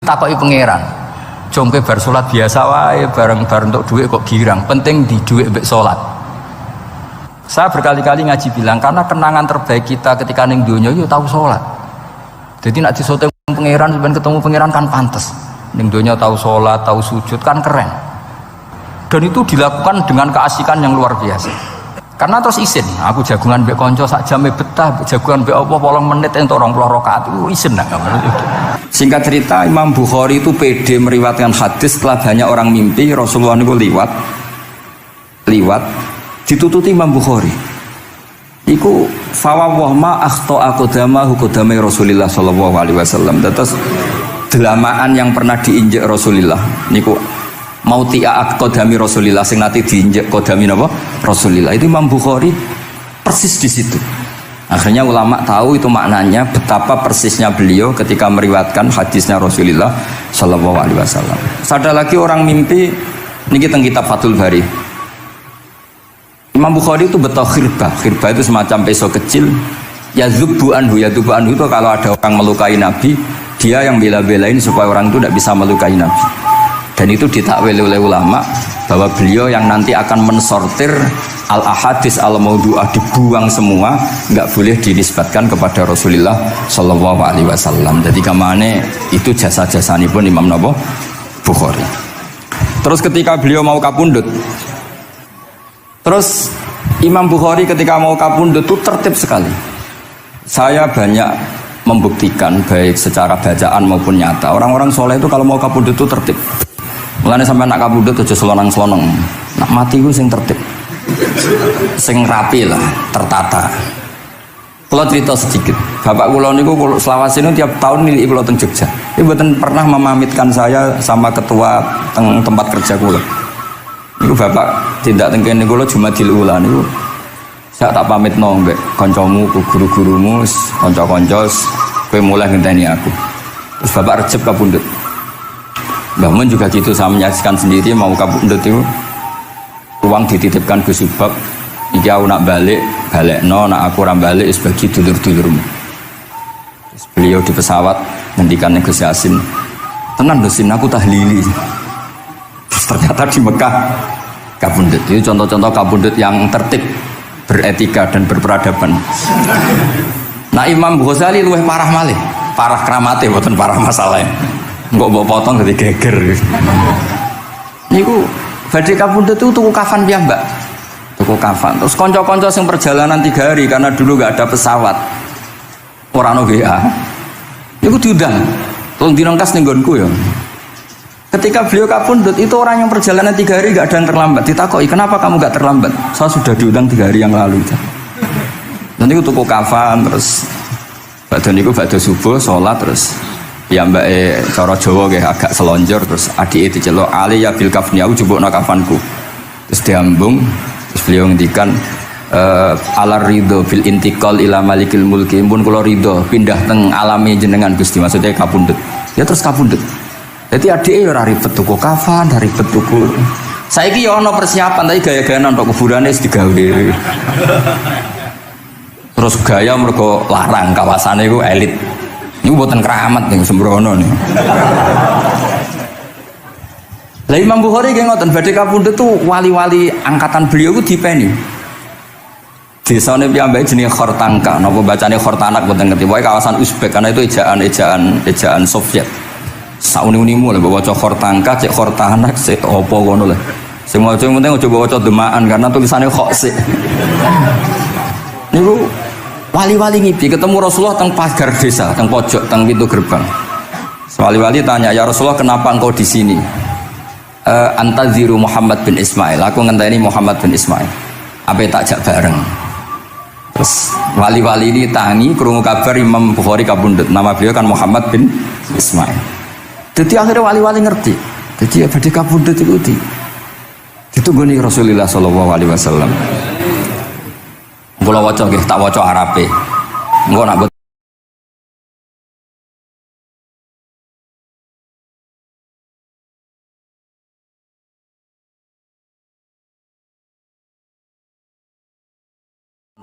takoki pangeran. Jongke bar salat biasa wae, bareng-bareng untuk duit kok girang. Penting di duit mbek salat. Saya berkali-kali ngaji bilang karena kenangan terbaik kita ketika ning donya yo tahu salat. Jadi nak disoteng pangeran sampeyan ketemu pangeran kan pantes. Ning donya tahu salat, tahu sujud kan keren. Dan itu dilakukan dengan keasikan yang luar biasa. Karena terus isin, aku jagungan mbek kanca sak jame betah, jagungan mbek apa 8 menit entuk 20 rakaat itu isin nak. Singkat cerita Imam Bukhari itu pede meriwayatkan hadis setelah banyak orang mimpi Rasulullah niku liwat ditututi Imam Bukhari. Iku fawwah ma akhta aqdamahu qadamai Rasulillah sallallahu alaihi wasallam. Terus delamaan yang pernah diinjek Rasulullah niku mau tiak qadami Rasulillah sing nate diinjek qadami napa Rasulillah. Itu Imam Bukhari persis di situ. Akhirnya ulama tahu itu maknanya betapa persisnya beliau ketika meriwayatkan hadisnya Rasulullah sallallahu alaihi wasallam. Ada lagi orang mimpi niki teng kitab Fathul Bari. Imam Bukhari itu betul khirbah itu semacam pisau kecil. Yadzubu anhu itu kalau ada orang melukai Nabi, dia yang bela-belain supaya orang itu tidak bisa melukai Nabi. Dan itu ditakwil oleh ulama bahwa beliau yang nanti akan mensortir al-ahadis al-maudu'ah, dibuang semua, nggak boleh dinisbatkan kepada Rasulullah sallallahu alaihi wasallam. Jadi kamane itu jasa-jasani pun Imam Bukhari. Terus ketika beliau mau kapundhut, terus Imam Bukhari ketika mau kapundhut itu tertib sekali. Saya banyak membuktikan baik secara bacaan maupun nyata. Orang-orang soleh itu kalau mau kapundhut itu tertib. Mulane sampai nak kapundhut aja selonang-selonong. Nak mati ku sing tertib. Sing rapi lah, tertata. Kalau cerita sedikit, bapak kula niku selawasine tiap tahun nilai kula teng Jogja. Ibu mboten pernah memamitkan saya sama ketua tempat kerja kula. Niku bapak tindak teng kene kula Jumadil Ula niku. Saya tak pamit nang mbek kancamu, guru-gurumu, kanca-kanca, kowe mulai ngenteni aku. Terus bapak Recep kapundhut. Mbah Mun juga gitu, saya menyaksikan sendiri mau kapundhut itu uang dititipkan Gus Subak. Iki aku nak balekno, nak aku ora balik wis bagi dulur-dulurmu. Terus beliau di pesawat ngendikan Gus Yasin, "Tenan Gusin, aku tahlili." Terus ternyata di Mekah kapundhut. Itu contoh-contoh kapundhut yang tertib, beretika dan berperadaban. Nah Imam Ghazali luwih parah malih, parah kramate mboten parah masalahnya. Enggak mbok potong dadi geger. Niku badhe kapundhut itu tuku kafan piyambak. Tuku kafan. Terus kanca-kanca sing perjalanan 3 hari karena dulu enggak ada pesawat. Ora ono WA. Niku diundang. Tolong direngkas ning nggonku ya. Ketika beliau kapundhut itu orang yang perjalanan 3 hari enggak ada yang terlambat. Ditakoki, "Kenapa kamu enggak terlambat?" "Saya sudah diundang 3 hari yang lalu." Dan niku tuku kafan terus badhe subuh salat terus ya mbak cara Jawa nggih agak selonjor terus adike diceluk ali ya bil kafni aku jupukno kafanku terus diambung terus beliau ngendikan alar ridho bil intiqal ila malikil mulki pun kula ridho pindah teng alami jenengan Gusti, maksudnya kapundhut ya terus kapundhut. Jadi adike ya ora ribet tuku kafan, ora ribet tuku saiki ya ana persiapan tapi gaya-gayaan untuk kuburane wis digawe. Terus gaya mergo larang kawasane iku elit. Ini buatan keramat nih sembrono nih. Lah Imam Bukhari kayak ngoten badhe kapundhut tuh wali-wali angkatan beliau ku dipeni. Desane piyambake jenenge Khortanka, napa bacane Khortanak mboten ngerti. Pokoke kawasan Uzbek karena itu ejaan Soviet. Sauni-unimu lho baca Khortanka, cek Khortanak, cek apa ngono lho. Sing maca penting aja baca demaan karena tulisannya kok sik. Niku wali-wali ngipi ketemu Rasulullah teng pagar desa, teng pojok, teng pintu gerbang. Wali-wali tanya, "Ya Rasulullah, kenapa engkau di sini?" "Antaziru Muhammad bin Ismail." Aku ngenteni Muhammad bin Ismail. Apa tak jak bareng. Terus wali-wali ini tangi krungu kabar Imam Bukhari kapundhut. Nama beliau kan Muhammad bin Ismail. Jadi akhirnya wali-wali ngerti. Jadi ya badhe kapundhut itu ditunggoni Rasulullah sallallahu alaihi wasallam. Kula waca nggih, tak waca Arabe. Engko nak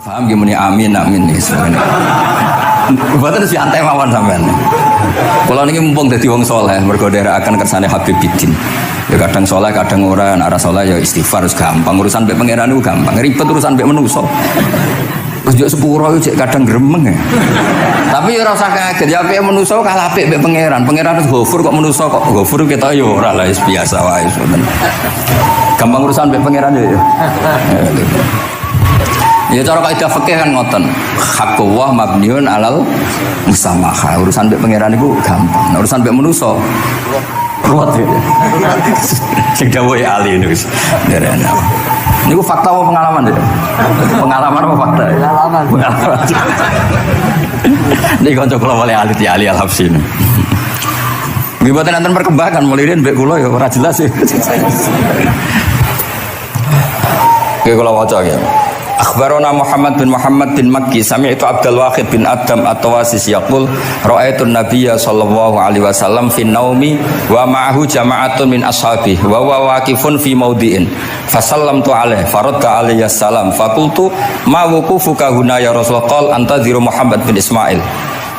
paham gimana amin nih sebenarnya. Mboten santai mawon sampean. Kula niki mumpung dadi wong saleh mergo nderekaken kersane Habib Bidin. Ya kadang saleh kadang ora, nek ora saleh ya istighfar wis gampang. Urusan mbek pangeran niku gampang. Ribet urusan mbek manusa. Wis yo sepuro iki kadang gremeng ya. Tapi ora usah kaget ya apike manusa kalah apik mbek pangeran. Pangeran wis Ghafur kok manusa kok Ghafur ketok yo ora lah wis biasa wae ngoten. Gampang urusan mbek pangeran ya. Ya cara kaidah fikih kan ngoten. Haqqullah mabniun alal musamaha. Urusan mbek pangeran niku gampang. Urusan mbek manusa ruwet ya. Sing dawuh ahli niku wis derene. Niku fakta apa pengalaman ya? Pengalaman apa fakta? Pengalaman. Niki kanca kula oleh ahli al-Habsyi. Nggih boten enten perkembangan mulih mbek kula ya ora jelas ya. Nggih kula waca ya. Akhbarana Muhammad bin Makki sami'tu Abdul Wahid bin Adam at-Tawasis yaqul ra'aitu an-nabiyya sallallahu alaihi wasallam fi naumi wa ma'ahu jama'atun min ashabihi wa huwa waqifun fi mawdi'in fasallamtu alaihi faradda alayya salam faqultu ma wuqufuka huna ya Rasulullah qala antadhiru Muhammad bin Ismail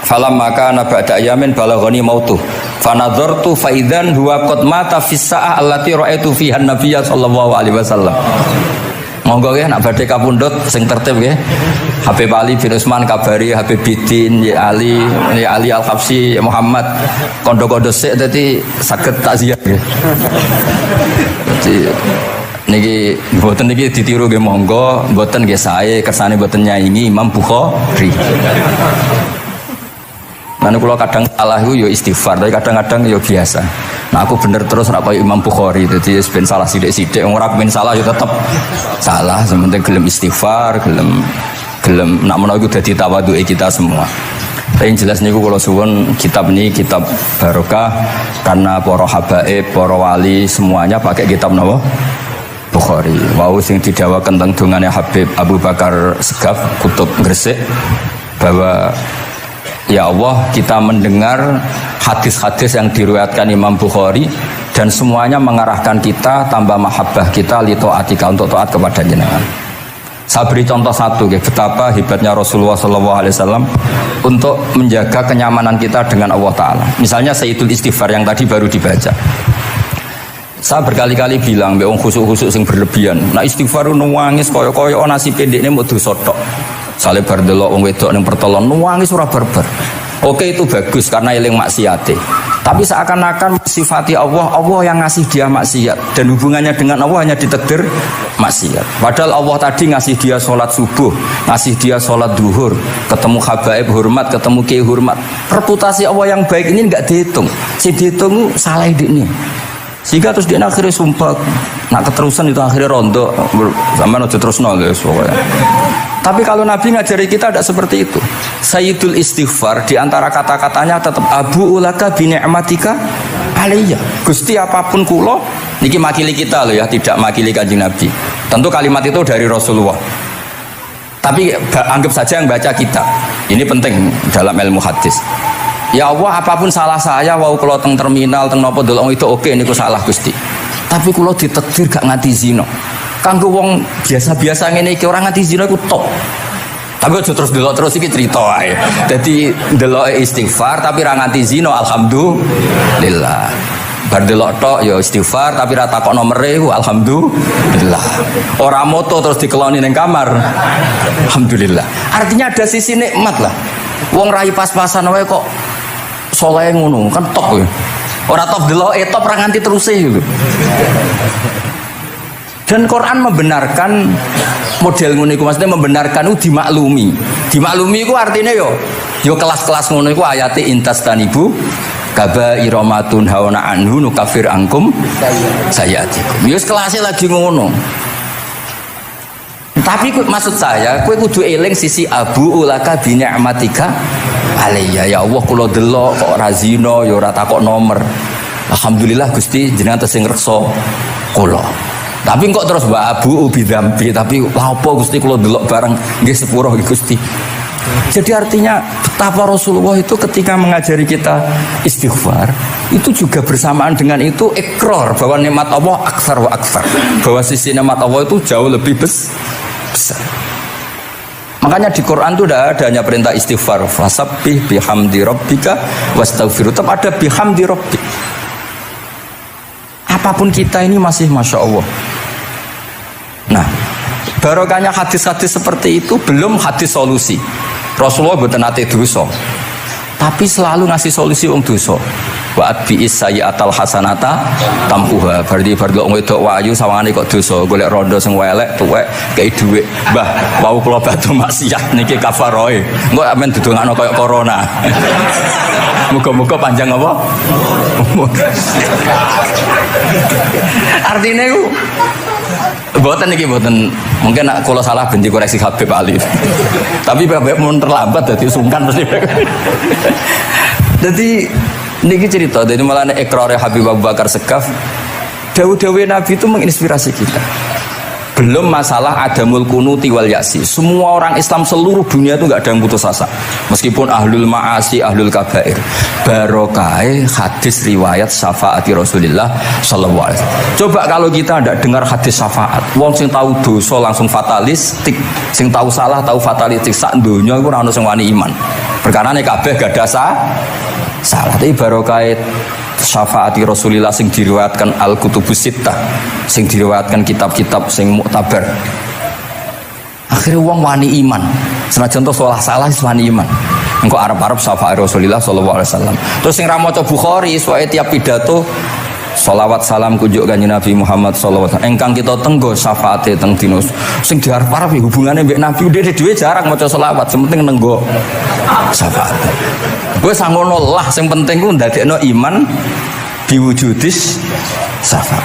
falamma kana ba'da ayamin balaghani mautuh fanadhartu fa idzan huwa qad mata fi sa'ah allati ra'aitu fiha an-nabiyya sallallahu alaihi wasallam. Monggo nggih nak badhe kapundhut sing tertib nggih. Habib Ali bin Utsman kabari Habib Bidin ya Ali Al-Habsyi Muhammad kondo-kondo sik dadi saged takziah nggih. Dadi niki mboten niki ditiru nggih monggo, mboten nggih sae kersane mboten nyaingi Imam Bukhari. Lan kula kadang salah iku ya istighfar, tapi kadang-kadang ya biasa. Nah aku bener terus ora kaya Imam Bukhari, dadi ben salah sithik-sithik, ora ben salah ya tetep salah, sementing gelem istighfar, gelem nak menawa iku dadi tawadhuke kita semua. Tapi yang jelas niku kula suwun kitab ini kitab barokah karena para habaib, para wali semuanya pakai kitab napa? Bukhari. Wau sing didhawaken teng dongane Habib Abu Bakar Segaf Kutub Gresik bahwa ya Allah, kita mendengar hadis-hadis yang diriwayatkan Imam Bukhari dan semuanya mengarahkan kita tambah mahabbah kita li taatika untuk taat kepada jenengan. Saya beri contoh satu, betapa hebatnya Rasulullah SAW untuk menjaga kenyamanan kita dengan Allah Ta'ala. Misalnya Sayyidul Istighfar yang tadi baru dibaca. Saya berkali-kali bilang, beong khusuk-khusuk sing berlebihan. Nah istighfar nangis koyo-koyo nasi pendeknya mau dosa tok. Sale bar delok wong wedok ning pertolon nuwangi ora barbar. Oke itu bagus karena eling maksiate. Tapi seakan-akan sifati Allah yang ngasih dia maksiat dan hubungannya dengan Allah hanya ditakdir maksiat. Padahal Allah tadi ngasih dia sholat subuh, ngasih dia sholat duhur, ketemu habaib hormat, ketemu kiai hormat. Reputasi Allah yang baik ini enggak dihitung. Si dihitung salah ini. Sehingga terus dia akhirnya sumpah, nak keterusan itu akhirnya rondo, sama aja terus nol guys pokoknya. Tapi kalau Nabi ngajari kita tidak seperti itu. Sayyidul Istighfar di antara kata-katanya tetap Abu ulaka bi ni'matika alayya. Gusti apapun kulo, niki makili kita loh ya, tidak makili Kanjeng Nabi. Tentu kalimat itu dari Rasulullah. Tapi anggap saja yang baca kita. Ini penting dalam ilmu hadis. Ya Allah, apapun salah saya, wau kalau teng terminal, teng nopo dolong itu oke, niku salah Gusti. Tapi kalau ditakdir gak nganti zina. Kanggo wong biasa-biasa ngene iki ora nganti zina iku top. Tapi aja terus delok terus iki cerita ae. Dadi deloke istighfar tapi ra nganti zina, alhamdulillah. Bar delok tok ya istighfar tapi ra takok nomere iku alhamdulillah. Ora moto terus dikeloni ning kamar. Alhamdulillah. Artinya ada sisi nikmat lah. Wong rai pas-pasan wae kok saleh ngono, kan top ya. Ora top deloke top ra nganti teruse gitu. Dan Quran membenarkan model ngono iku, maksudnya membenarkan itu dimaklumi. Dimaklumi iku artinya yo kelas-kelas ngono iku ayate intastanibu kabaira ma tunhauna anhu nukafir angkum sayatikum. Yo kelasnya lagi ngono. Tapi maksud saya, kowe kudu eling sisi Abu ulaka bi ni'matika alayya. Ya Allah kula delok kok ora zina ya ora takok nomor. Alhamdulillah Gusti jenengan tesih ngreksa kula. Tapi kok terus Mbak Abu bidampi, tapi apa Gusti kula delok bareng nggih sepuro Gusti. Jadi artinya betapa Rasulullah itu ketika mengajari kita istighfar itu juga bersamaan dengan itu ikrar bahwa nikmat Allah aktsar wa aktsar, bahwa sisi nikmat Allah itu jauh lebih besar. Makanya di Quran itu tidak ada hanya perintah istighfar, fasabbih bihamdi rabbika wastaghfiru. Tetap ada bihamdi rabbik. Apapun kita ini masih masya Allah. Nah, barokahnya hadis-hadis seperti itu, belum hadis solusi. Rasulullah mboten nate dosa, tapi selalu ngasih solusi wong dosa. Wa atbi'is sayyi'atal hasanata tampuha. Berarti bar wong wedok wayu sawangane kok dosa, golek rondo sing elek tuwek kei dhuwit. Mbah, wau kula batu maksiat niki kafaroe. Engko amen didongakno kaya corona. Muga-muga panjang apa? Artinya itu boten niki boten, mungkin kalau salah benci koreksi Habib Ali. Tapi Habib mun terlambat dadi sungkan mesti. Jadi niki cerita dari malah ikrar Habib Abu Bakar Segaf, dawu-dawu Nabi itu menginspirasi kita. Belum masalah adamul kunuti wal yasi. Semua orang Islam seluruh dunia itu nggak ada yang putus asa. Meskipun ahlul ma'asi, ahlul kabair. Barokai hadis riwayat syafaati Rasulullah sallallahu alaihi wasallam. Coba kalau kita tidak dengar hadis syafaat, wong sing tahu dosa langsung fatalistik, sing tahu salah tahu fatalistik, sak donya iku ora ono sing wani iman. Perkarane kabeh gak ada salah. Tapi barokai syafaati Rasulullah sing diriwayatkan Al-Kutubus Sittah, sing diriwayatkan kitab-kitab sing muktabar. Akhirnya wong wani iman. Senajan to salah wani iman. Engko arep-arep syafaat Rasulullah sallallahu alaihi wasallam. Terus sing ra maca Bukhari suwe tiap pidato sholawat salam kunjuk kanjeng Nabi Muhammad sallallahu alaihi wasallam. Engkang kita tenggo syafaate teng dina sing diarep-arep hubungane mbek Nabi dhewe jarang maca sholawat, sing penting nenggo syafaat. Wes ngono lah, sing penting ku ndadekno iman diwujudis syafaat.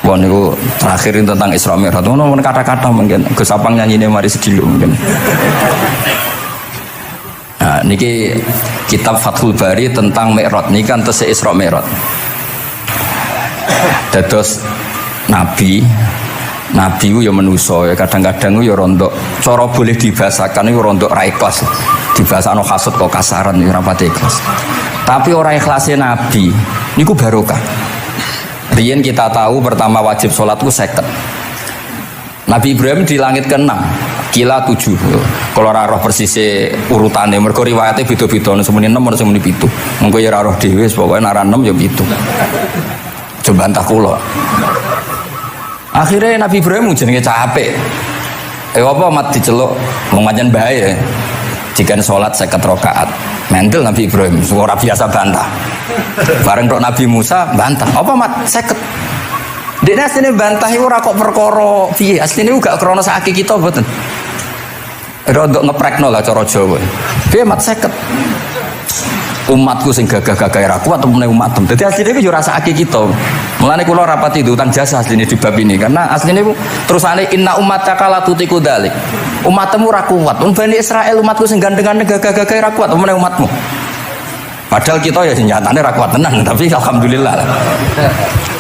Wah niku terakhir tentang Isra Mi'raj. Ngono kata-kata mungkin Gus Apang nyanyine mari sedilo mungkin. Nah, niki kitab Fathul Bari tentang Mi'raj niki kan tesih Isra Mi'raj. Dados nabi ku ya manusa ya kadang-kadang ku ya rondok cara boleh dibahasakan iku rondok ra ikhlas. Dibahasano hasud kok kasaran ya ora pati ikhlas. Tapi ora ikhlase nabi niku barokah. Riyen kita tahu pertama wajib salat ku 50. Nabi Ibrahim di langit ke-6, kila 7. Kalau ora roh persise urutane mergo riwayate beda-beda ana semene 6 ana semene 7. Mengko ya ora roh dhewe pokoke nek ora 6 ya 7. Coba entah kula. Akhirnya Nabi Ibrahim jenenge capek. Apa mat diceluk wong pancen bae. Jika sholat 50 rakaat. Mental Nabi Ibrahim, suara biasa bantah. Bareng tok Nabi Musa bantah. Apa mat 50? Dene asline bantah iku ora kok perkara piye. Asline gak krana sakake kita mboten. Rodok ngeprekno lah cara Jawa. Piye mat 50? Umatku sing gagah-gagah ra kuat temene umatem. Dadi asline iku yo rasake kita. Mulane kula rapati utang jasa asline di bab ini karena asline iku terusane inna ummataka la tutiku dzalik. Umatmu ra kuat. Bani Israil umatku sing gandengan gagah-gagah ra kuat temene umatmu. Padahal kita ya nyatane ra kuat tenan, tapi alhamdulillah.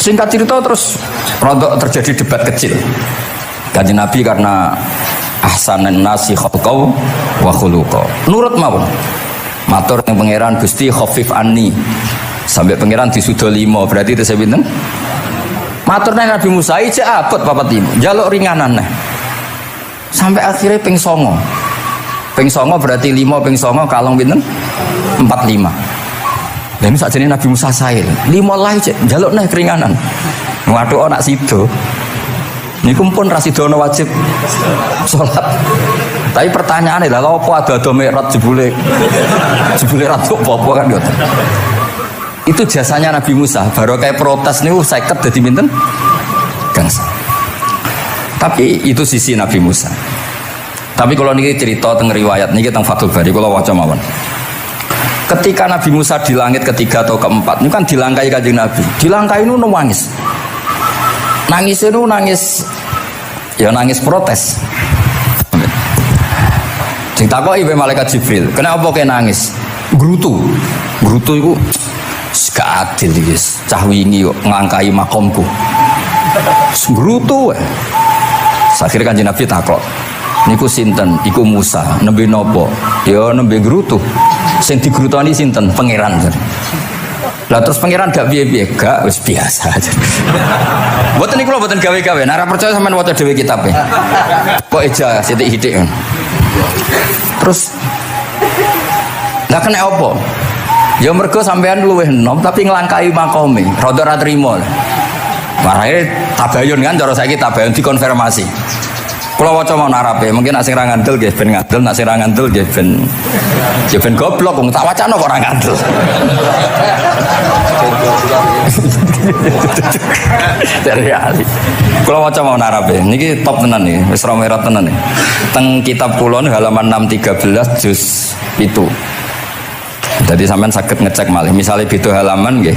Singkat cerita terus rodok terjadi debat kecil. Kanjeng Nabi karena ahsanan nasi khalqau wa khuluqa. Nurut mawon. Matur yang pangeran Gusti khafif anni. Sampai pangeran disudo 5 berarti itu saya pinten? Matur nang Nabi Musa ijek abot papat 5. Njaluk ringanan nah. Sampai akhirnya ping 9. Ping 9 berarti 5 ping 9 kalong pinten? 45. Lah sak jenenge Nabi Musa sae. 5 lah ijek njaluk nah keringanan. Waduh anak sido. Niku pun ra sido wajib salat. Tapi pertanyaannya lah, apa ada Mi'raj jebule ratu apa kan ngoten. Itu jasanya Nabi Musa. Baru kayak protes niku 50 dadi pinten? Gangsa. Tapi itu sisi Nabi Musa. Tapi kalau niki cerita teng riwayat niki teng Fathul Bari kula waca mawon. Ketika Nabi Musa di langit ketiga atau keempat, ini kan dilangkai Kanjeng Nabi. Dilangkai itu nangis. Nangis itu nangis protes. Ditakoki ibu malaikat Jibril, kenapa kok nangis? Grutu itu gak adil guys. Cah wingi kok ngangkai makomku. Grutu. Akhirnya Kanjeng Nabi takok, niku sinten? Iku Musa. Nembe nopo? Ya nembe grutu. Sing digrutoni sinten? Pangeran. Lah terus pangeran gak piye-piye, gak wis biasa aja. Mboten niku lho mboten gawe-gawe. Nek ora percaya sampean waca dhewe kitabe. Kok eja sithik-sithik. Terus nggak kena apa? Ya mergo sampean luwih enom tapi nglangkai makome, rada ra trimo. Marahe tabayun kan cara saiki tabayun dikonfirmasi. Kula waca mau narape, mungkin nek sing ra ngandel nggih ben ngandel, nek sing ra ngandel nggih ben goblok wong tak wacana kok ora ngandel. Dari ali. Kula waca mau narape, niki top tenan nih, wis ra merah tenan nih. Teng kitab kula halaman 613 juz 7. Jadi sampean saged ngecek malih, misalnya beda halaman nggih.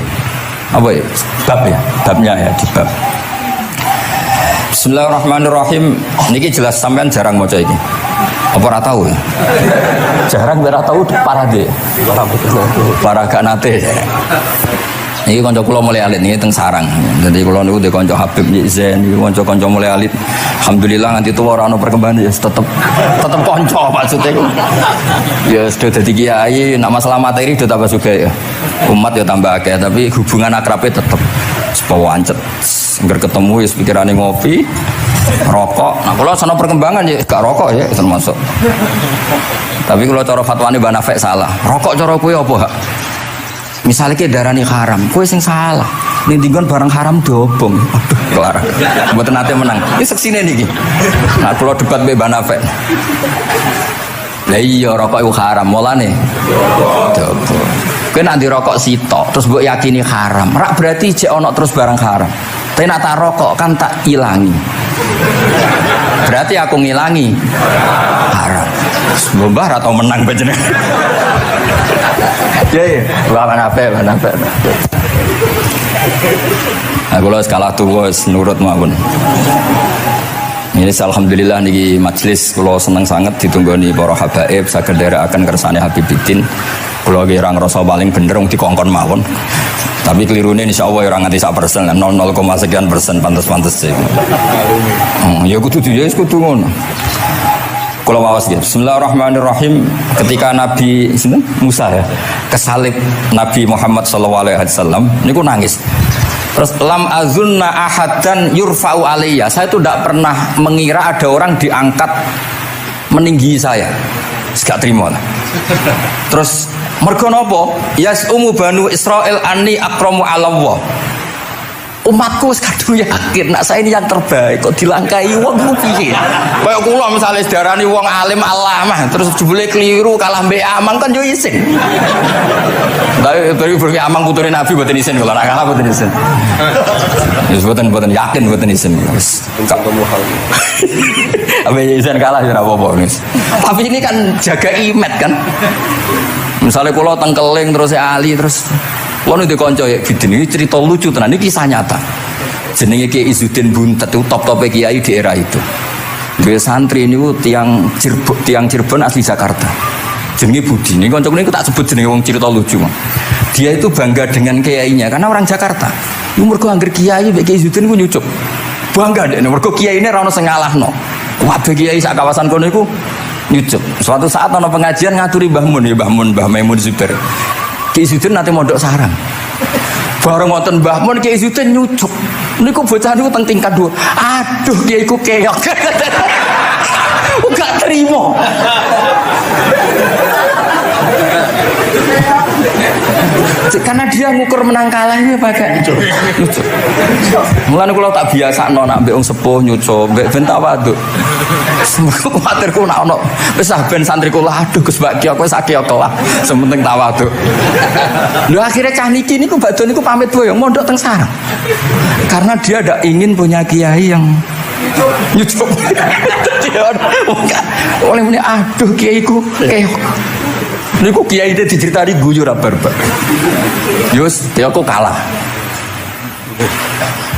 Apa ya? Bab ya, babnya ya di bab. Bismillahirrahmanirrahim. Niki jelas sampean jarang maca iki. Apa ora tahu? Jarang ora tahu parah deh. Parah gak nate. Niki kanca kula mulai alit niki teng sarang. Jadi kula niku ndek kanca Habib Zain, niki kanca mulai alit. Alhamdulillah nganti tuwa ora ono perkembangan ya tetep kanca maksudnya iku. Ya sudah dadi kiai, nek masalah materi sudah tambah sugih ya. Umat ya tambah akeh tapi hubungan akrabe tetep sepawancet. Engger ketemu wis pikirane ngopi, rokok. Nah, kula sono perkembangan ya gak rokok ya termasuk. Tapi kalau cara fatwane Mbah Nafek salah. Rokok cara kowe apa, Hak? Misalnya ke darani haram, kowe sing salah. Ning dinggon barang haram dobong. Aduh, kelar. Mboten nate menang. Iki seksine niki. Nah, kula debat mbek Mbah Nafek. Lah iya rokok iku haram, mulane dobong. Kowe nek ndirokok sitok terus mbok yakini haram. Rak berarti jek ana terus barang haram. Tapi nak tak rokok kan tak ilangi. Berarti aku ngilangi haram. Mbah atau menang panjenengan. Ya, mana apa. Aku lo skala tuwa nurut mawon. Ini alhamdulillah niki majelis kula seneng sangat ditunggoni para habaib saged nderekaken kersane Habibiddin. Kula ki ora ngrasa paling bener wong dikongkon mawon. Tapi kelirune insyaallah ora nganti 1%, 0,0 sekian persen pantes-pantes sih. Ya kudu ya kudu ngono. Kula waos nggih. Bismillahirrahmanirrahim. Ketika Nabi Musa ya kesalib Nabi Muhammad sallallahu alaihi wasallam niku nangis. Terus lam azunna ahadan yurfa'u alayya. Saya itu tidak pernah mengira ada orang diangkat meninggi saya. Gak terima lah. Terus mergo napa? Yasumu banu Israil anni akramu 'ala Allah. Umatku kadung yakin nak saya ini yang terbaik kok dilangkai wong ku piye. Kayak kula misale sedarani wong alim alamah terus jebule keliru kalah mbek amang kan yo isin. Tapi beri amang putune Nabi mboten isin kula nak kalah mboten isin. Wis mboten yakin mboten isin. Wis ketemu hal. Apa isin kalah ya apa-apa wis. Tapi ini kan jaga imet kan. Misalnya kula tengkeling terus Ali terus Wono de kanca ya bidin ini cerita lucu tenan iki kisah nyata. Jenenge Kiai Izzuddin Buntet itu top-top kiai di era itu. Dia santri niku tiang Cirebon asli Jakarta. Jenenge Budi. Ini kanca niku tak sebut jenenge wong cerita lucu. Dia itu bangga dengan kiainya karena orang Jakarta. Iku mergo anggere kiai mbek Kiai Izzuddin ku nyucuk. Bangga dek mergo kiai ini ra ono sing ngalahno. Kabeh kiai sak kawasan kono iku nyucuk. Suatu saat ana pengajian ngaturi Mbah Mun ya Mbah Maimun Zubair. Kiai Izzuddin nanti mondok sarang. Bareng wonten Mbah Mun Kiai Izzuddin nyucuk. Niku bocah niku teng tingkat 2. Aduh Kiai ku keok. Gak terima. Karena dia ngukur menang kalah ini pakai nyucuk. Mulane kula tak biasakno nak mbek wong sepuh nyucuk, mbek ben tak waduk. Semoga kuwatirku nak ono wis ben santri kula aduh Gus Mbak Ki aku sak keok lah. Sementing tak waduk. Lho akhirnya cah niki niku badhe niku pamit boyong mondok teng sarang. Karena dia ndak ingin punya kiai yang nyucuk. Oleh muni aduh kiaiku keok. Niku kiai itu diceritani guyu ra barbar. Yus, dia kok kalah.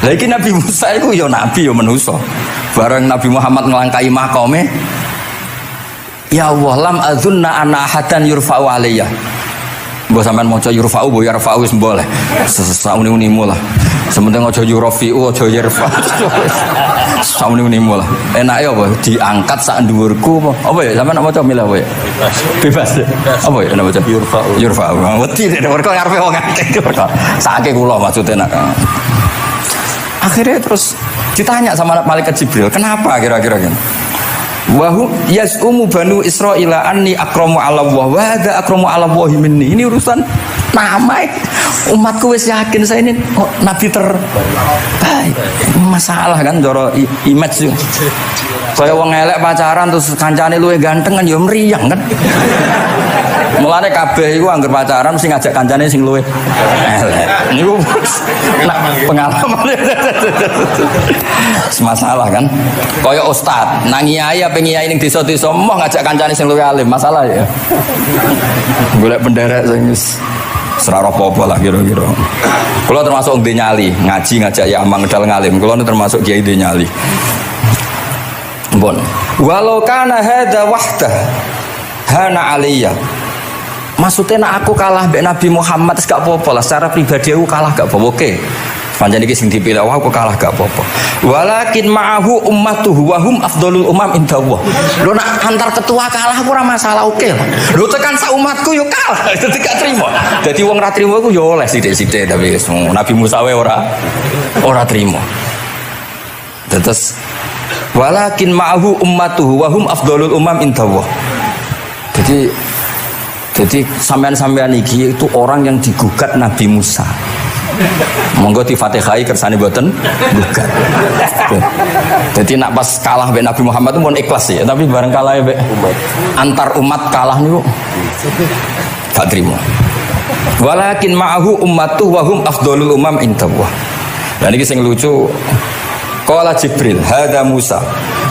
Lagi Nabi Musa itu ya nabi ya manusia. Bareng Nabi Muhammad ngelangkai makome. Ya Allah lam azunna ana ahadan yurfa'u alayya. Mbok sampean maca yurfa'u bo yarfa'u wis boleh. Sauni-unimu lah. Sementing aja yurafi'u aja yarfa. Sauni-unimu lah. Enake apa diangkat sak dhuwurku apa? Apa ya sampean maca milih apa ya? Bebas. Apa ya maca yurfa'u. Yurfa'u. Wedi nek mergo ngarepe wong akeh mergo. Sakake kula maksudnya nak. Akhirnya terus ditanya sama malaikat Jibril, kenapa kira-kira kan? Wa yasumu banu Israila anni akramu 'ala Allah wa hadza akramu 'ala Allah minni. Ini urusan nama umatku wis yakin saya ini nabi terbaik. Masalah kan cara image. Kaya wong elek pacaran terus kancane luwih ganteng kan ya mriyang kan. Mulane kabeh iku anggere pacaran mesti ngajak kancane sing luwih elek. Niku pengalaman. Masalah kan. Kaya ustaz, nang kiai apa kiai ning desa-desa moh ngajak kancane sing luwih alim, masalah ya. Golek penderek sing wis ora apa-apa lah kira-kira. Kula termasuk ndek nyali, ngaji ngajak ya amang medal ngalim. Kula termasuk kiai ndek nyali. Bon. Walau kana hadza wahda hana aliyya. Maksudnya nak aku kalah mbek Nabi Muhammad gak apa-apa lah, secara pribadi aku kalah gak apa-apa. Oke. Pancen iki sing dipilih aku kalah gak apa-apa. Walakin ma'ahu ummatuhu wa hum afdhalul umam indallah. Lho nak antar ketua kalah aku ora masalah, oke lah. Lho tekan sak umatku yo kalah, dadi gak trimo. Dadi wong ra trimo iku yo oleh sithik-sithik tapi Nabi Musa wae ora trimo. Terus walakin ma'ahu ummatuhu wa hum afdhalul umam indallah. Jadi sampean-sampean iki itu orang yang digugat Nabi Musa. Monggo di Fatihai kersane mboten gugat. Jadi nak pas kalah mbek Nabi Muhammad itu pun ikhlas ya, tapi bareng kalah mbek antar umat kalah niku gak trimo. Walakin ma'ahu ummatuhu wa hum afdhalul umam indallah. Lah niki sing lucu. Qala Jibril, hadza Musa.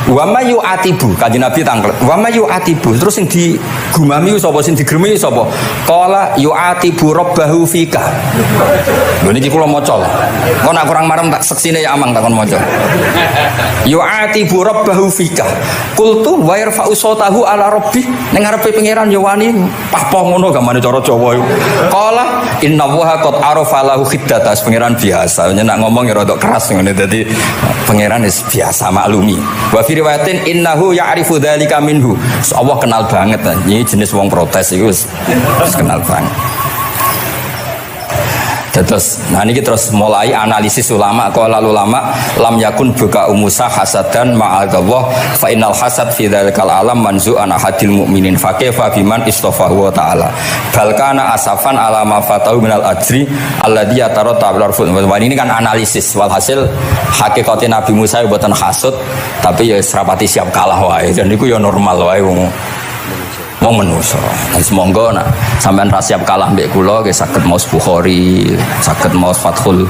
Wa may yu'atibu, kanjeng Nabi tanglet. Wa may yu'atibu, terus sing digumami sapa, sing digremi sapa? Qala yu'atibu rabbahu fika. Lho niki kula maca. Kok nak kurang marem tak seksine ya amang takon maca. Yu'atibu rabbahu fika. Qultu wa yarfa'u sautahu ala rabbi. Ning ngarepe pangeran ya wani apa ngono gamane cara Jawa iku. Qala innallaha qad arafa lahu khiddata. Pangeran biasa, nek ngomong ya rada keras ngene dadi pangeran is biasa maklumi. Wa fi riwayatin innahu ya'rifu dzalika minhu. Allah kenal banget. Ini jenis wong protes itu kenal banget. Terus, nah ini terus mulai analisis ulama. Qala ulama lam yakun buka Musa hasadan ma'adallah fa innal hasad fi dzalikal alam manzu'an ahadil mu'minin fa kaifa biman istafahu wa ta'ala bal kana asafan ala ma fatahu minal ajri alladhi yataratta bil arfud. Ini kan analisis walhasil hakikate Nabi Musa mboten hasud tapi ya serapati siap kalah wae. Dan niku ya normal wae wong manusia. Semoga nak sampean ra siap kalah mbek kula nggih saged maos Bukhari, saged maos Fathul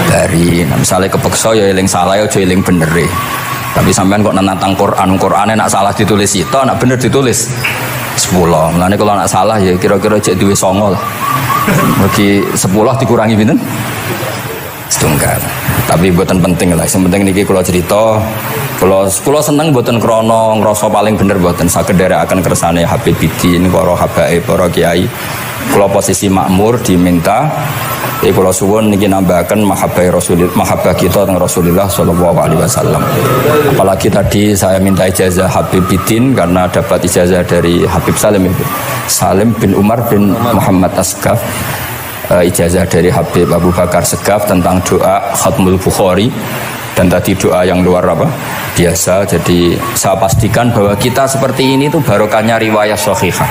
Bari. Nah, misalnya kepeksa ya eling salah ya aja eling bener. Tapi sampean kok nentang Qur'ane nak salah ditulis sito, nak bener ditulis 10. Mulane kalau nak salah ya kira-kira cek duwe 9 lah. Mergi 10 dikurangi pinten? Setunggal. Tapi mboten penting lah. Yang penting niki kula cerita. Kula seneng mboten krana ngrasa paling bener mboten saged nderekaken kersane Habibidin para habaib para kiai. Kula posisi makmur diminta kula suwun niki nambahaken mahabbah kita teng Rasulullah sallallahu alaihi wasallam. Apalagi tadi saya minta ijazah Habibidin karena dapat ijazah dari Habib Salim bin Umar bin Muhammad Asgaf. Ijazah dari Habib Abu Bakar Segaf tentang doa Khatmul Bukhari dan tadi doa yang luar biasa. Jadi saya pastikan bahwa kita seperti ini tuh barokahnya riwayat sahihah.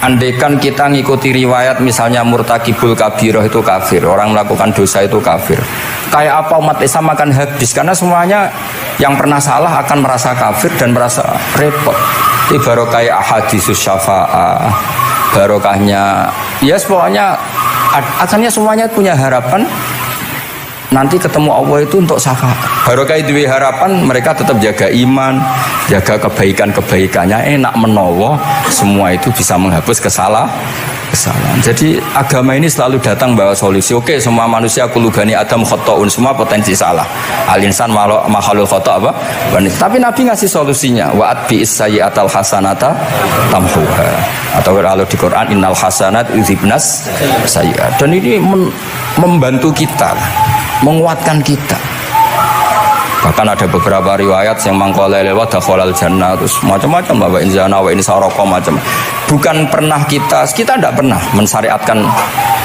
Andaikan kita ngikuti riwayat misalnya murtakibul kabirah itu kafir, orang melakukan dosa itu kafir, kayak apa umat Islam akan habis karena semuanya yang pernah salah akan merasa kafir dan merasa repot. Ini barokah ahaditsus syafa'ah, barokahnya ya pokoknya asalnya semuanya punya harapan nanti ketemu Allah itu untuk syafaat. Barokah itu harapan mereka tetap jaga iman, jaga kebaikannya, enak menowo semua itu bisa menghapus kesalahan. Jadi agama ini selalu datang bawa solusi. Oke, semua manusia kulubani adam khotoun, semua potensi salah. Al-insan mahalul khoto apa? Tapi Nabi ngasih solusinya. Wa'at bi'is sayyi'atal hasanata tamhuha. Atau kalau di Quran innal hasanat yudhibnas sayyi'at. Dan ini membantu kita, menguatkan kita. Bahkan ada beberapa riwayat yang mangkala lewat dakhalal jannah terus macam-macam bahwa inzana wa ini saroko macam. Bukan pernah kita tidak pernah mensyariatkan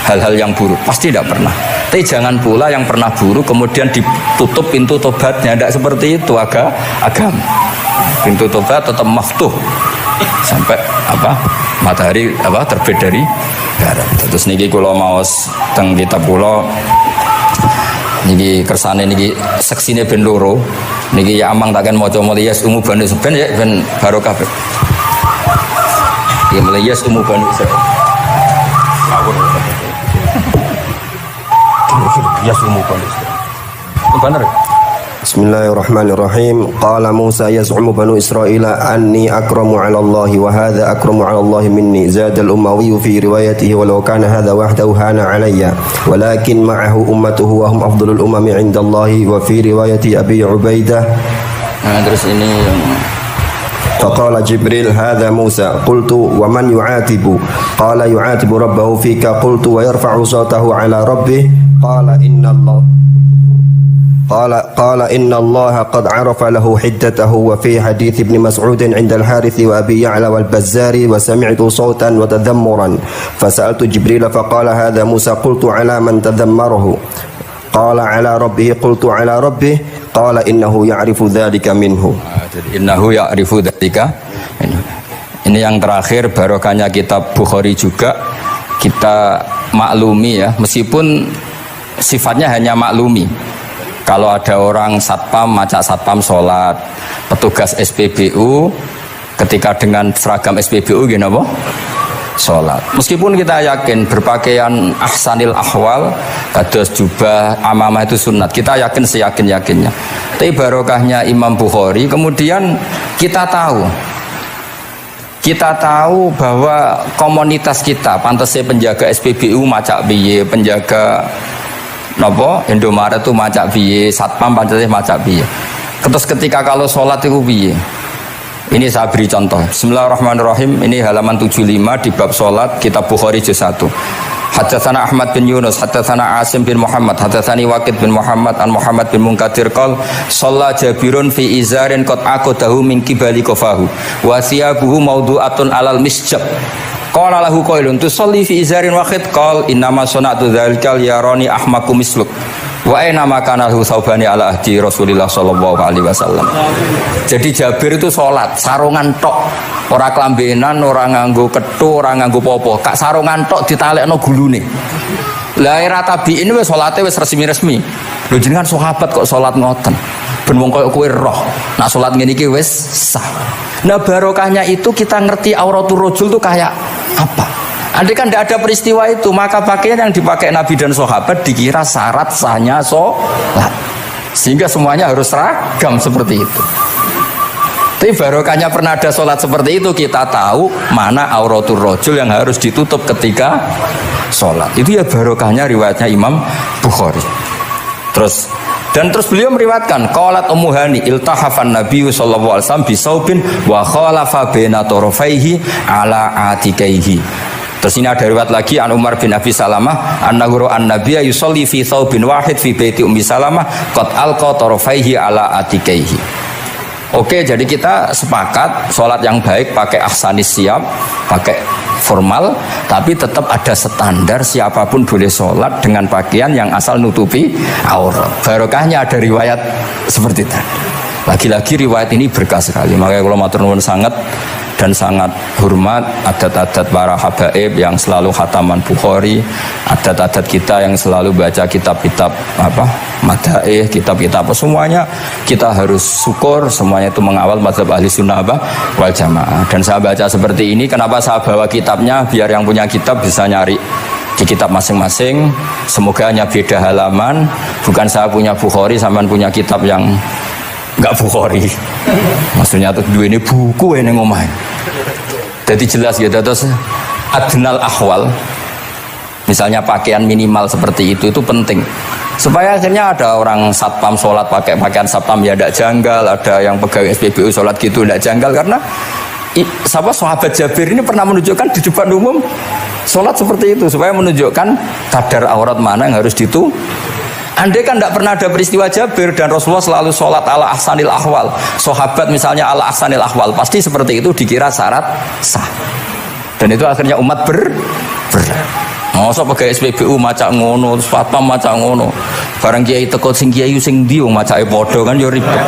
hal-hal yang buruk, pasti tidak pernah. Tapi jangan pula yang pernah buruk kemudian ditutup pintu tobatnya, tidak seperti itu agama. pintu tobat tetap maftuh sampai matahari terbit dari barat. Terus niki kula maos teng kitab kula niki kersane niki seksine ben loro niki ya amang takkan maca muliyas umu banu seben ya ben barokah. Ya muliyas umu banu seben. Yas umu banu seben. Benar. Bismillahirrahmanirrahim. Qala Musa yaz'umu banu Israila anni akramu 'ala Allah wa hadha akramu 'ala Allah minni. Zada al-Umawi fi riwayatihi walau kana hadha wahdahu hana 'alayya walakin ma'ahu ummatuhu wa hum afdalul umami 'inda Allah wa fi riwayati Abi Ubaidah. Terus ini فقال جبريل هذا موسى قلت ومن يعاتب قال يعاتب ربه فيك قلت ويرفع صوته على ربه قال إن الله قد عرف له حدته. وفي حديث ابن مسعود عند الحارث وأبي يعلى والبزار وسمعت صوتا وتذمرا فسألت جبريل فقال هذا موسى قلت على من تذمره قال على ربه قلت على ربه قال إنه يعرف ذلك منه. Innahu ya'rifu dzalika. Ini yang terakhir barokahnya kitab Bukhari juga kita maklumi ya, meskipun sifatnya hanya maklumi. Kalau ada orang satpam macak satpam sholat, petugas SPBU ketika dengan seragam SPBU gini apa? Sholat. Meskipun kita yakin berpakaian ahsanil ahwal, kados jubah, amamah itu sunat. Kita yakin seyakin-yakinnya. Tapi barokahnya Imam Bukhari, kemudian kita tahu bahwa komunitas kita, pantasnya penjaga SPBU macak biye, penjaga Indomaret itu macak biye, satpam pantasnya macak biye. Terus ketika kalau sholat itu biye. Ini saya beri contoh. Bismillahirrahmanirrahim. Ini halaman 75 di bab sholat kitab Bukhari juz 1. Haddatsana Ahmad bin Yunus, haddatsana Asim bin Muhammad, haddatsani Waqid bin Muhammad an Muhammad bin Munkadir qol shalla Jabirun fi izarin qad aqadahu min qibali qafahu wa thiyabuhu mawdu'atun alal misjab. Qala lahu qailun tusalli fi izarin waqid qal innama sana'tu dzalikal yarani ahmaku misluk. Wa aina makana saubani ala ahdi Rasulillah sallallahu alaihi wasallam. Jadi Jabir itu sholat sarungan tok, ora klambenan, ora nganggo kethu, ora nganggo popo, kak sarungan tok ditalekno gulune. Lah era tabiin wis salate wis resmi-resmi. Lho jenengan sahabat kok salat ngoten. Ben wong koyo kowe roh, nak salat ngene iki wis sah. Nah barokahnya itu kita ngerti auratul rajul itu kayak apa. Andai kan tidak ada peristiwa itu, maka pakaian yang dipakai Nabi dan sahabat dikira syarat sahnya sholat. Sehingga semuanya harus seragam seperti itu. Tapi barokahnya pernah ada sholat seperti itu, kita tahu mana auratul rajul yang harus ditutup ketika sholat. Itu ya barokahnya riwayatnya Imam Bukhari. Terus beliau meriwayatkan qalat Ummu Hani iltahafan Nabi sallallahu alaihi wasallam bisaubin wa khalafa baina tarafaihi ala atikaihi. Terus ini ada riwayat lagi an Umar bin Abi Salamah annahu an-nabiyya yusalli fi thawbin wahid fi baiti Ummi Salamah qad alqa tarafaihi ala atikaihi. Oke, jadi kita sepakat sholat yang baik pakai ahsanis siap, pakai formal, tapi tetap ada standar siapapun boleh sholat dengan pakaian yang asal nutupi aurat. Barokahnya ada riwayat seperti tadi. Lagi-lagi riwayat ini berkah sekali. Makanya kalau matur nuwun sangat dan sangat hormat adat-adat para habaib yang selalu khataman Bukhari, adat-adat kita yang selalu baca kitab-kitab madaih, kitab-kitab semuanya kita harus syukur, semuanya itu mengawal mazhab ahli sunnah wal jamaah. Dan saya baca seperti ini, kenapa saya bawa kitabnya, biar yang punya kitab bisa nyari di kitab masing-masing. Semoga hanya beda halaman, bukan saya punya Bukhari sampean punya kitab yang enggak Bukhari. Maksudnya tuh dua ini buku yang ngomong. Jadi jelas gitu. Terus adnal ahwal, misalnya pakaian minimal seperti itu penting. Supaya akhirnya ada orang satpam sholat pakai pakaian satpam ya tidak janggal, ada yang pegawai SPBU sholat gitu tidak janggal, karena sahabat Jabir ini pernah menunjukkan di depan umum sholat seperti itu supaya menunjukkan kadar aurat mana yang harus Andai kan tidak pernah ada peristiwa Jabir dan Rasulullah selalu sholat ala ahsanil ahwal, sahabat misalnya ala ahsanil ahwal, pasti seperti itu dikira syarat sah. Dan itu akhirnya umat masa pakai SPBU macak ngono, fatwa macak ngono, barang kiai teko sing kiai sing ndi macake padha kan yo ribet.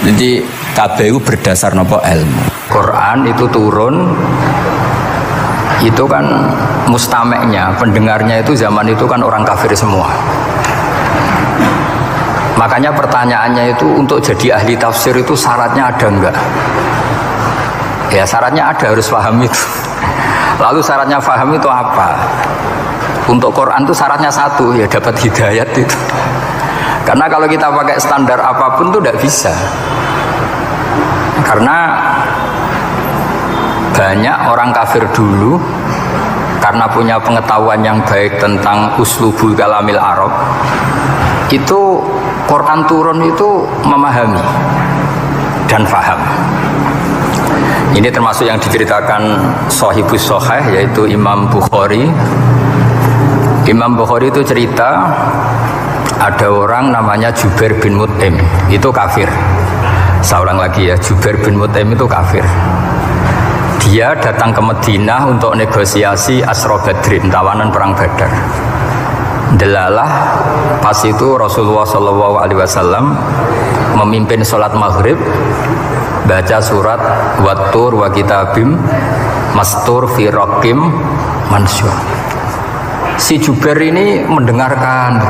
Jadi kabeh berdasar napa ilmu. Quran itu turun itu kan mustameknya, pendengarnya itu zaman itu kan orang kafir semua. Makanya pertanyaannya itu untuk jadi ahli tafsir itu syaratnya ada enggak? Ya syaratnya ada, harus paham itu. Lalu syaratnya paham itu apa? Untuk Quran itu syaratnya satu, ya dapat hidayat itu. Karena kalau kita pakai standar apapun itu tidak bisa. Karena banyak orang kafir dulu karena punya pengetahuan yang baik tentang uslubul kalamil Arab, itu Quran turun itu memahami dan faham. Ini termasuk yang diceritakan Shahihus Shahih, yaitu Imam Bukhari. Imam Bukhari itu cerita ada orang namanya Jubair bin Mut'im, itu kafir. Saya ulang lagi ya, Jubair bin Mut'im itu kafir. Dia datang ke Madinah untuk negosiasi Asra Badrin, tawanan perang Badar. Delalah pas itu Rasulullah SAW memimpin sholat maghrib, baca surat Wattur wa kitabim mastur fi raqim mansyur. Si Jubair ini mendengarkan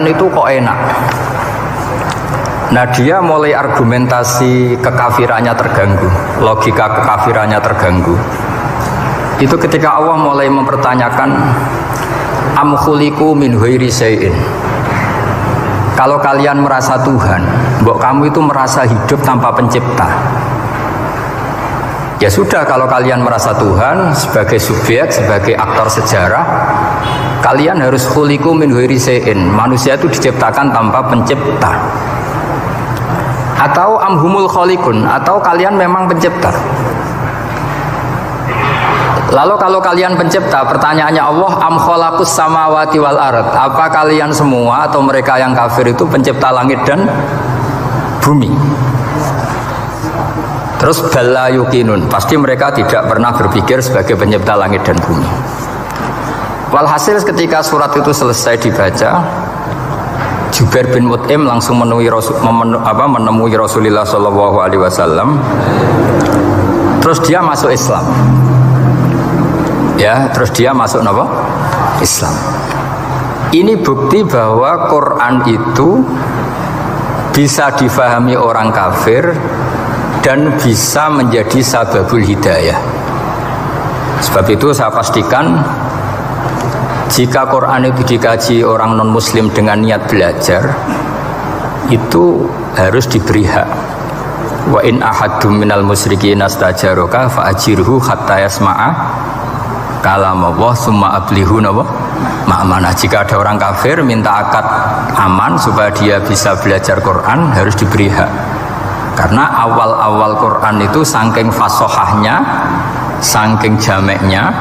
itu kok enak. Nah dia mulai argumentasi kekafirannya terganggu, logika kekafirannya terganggu. Itu ketika Allah mulai mempertanyakan am khuliqu min ghairi syai'in. Kalau kalian merasa Tuhan, mbok kamu itu merasa hidup tanpa pencipta. Ya sudah, kalau kalian merasa Tuhan sebagai subjek, sebagai aktor sejarah, kalian harus khuliqu min ghairi syai'in. Manusia itu diciptakan tanpa pencipta. Atau amhumul khaliqun, atau kalian memang pencipta. Lalu kalau kalian pencipta, pertanyaannya Allah, am khalaqus samawati wal ard, apa kalian semua atau mereka yang kafir itu pencipta langit dan bumi? Terus bala yuqinun, pasti mereka tidak pernah berpikir sebagai pencipta langit dan bumi. Walhasil ketika surat itu selesai dibaca, Jubair bin Mut'im langsung menemui Rasulullah SAW. Terus dia masuk Islam. Ya, terus dia masuk apa? Islam. Ini bukti bahwa Quran itu bisa difahami orang kafir dan bisa menjadi sababul hidayah. Sebab itu saya pastikan jika Quran itu dikaji orang non muslim dengan niat belajar, itu harus diberi hak. Wa in ahadum minal musyrikin astajaroka fa ajirhu hatta yasma'a kalam Allah summa ablihu ma'amanah. Jika ada orang kafir minta akad aman supaya dia bisa belajar Quran, harus diberi hak. Karena awal-awal Quran itu saking fasohahnya, saking jameknya,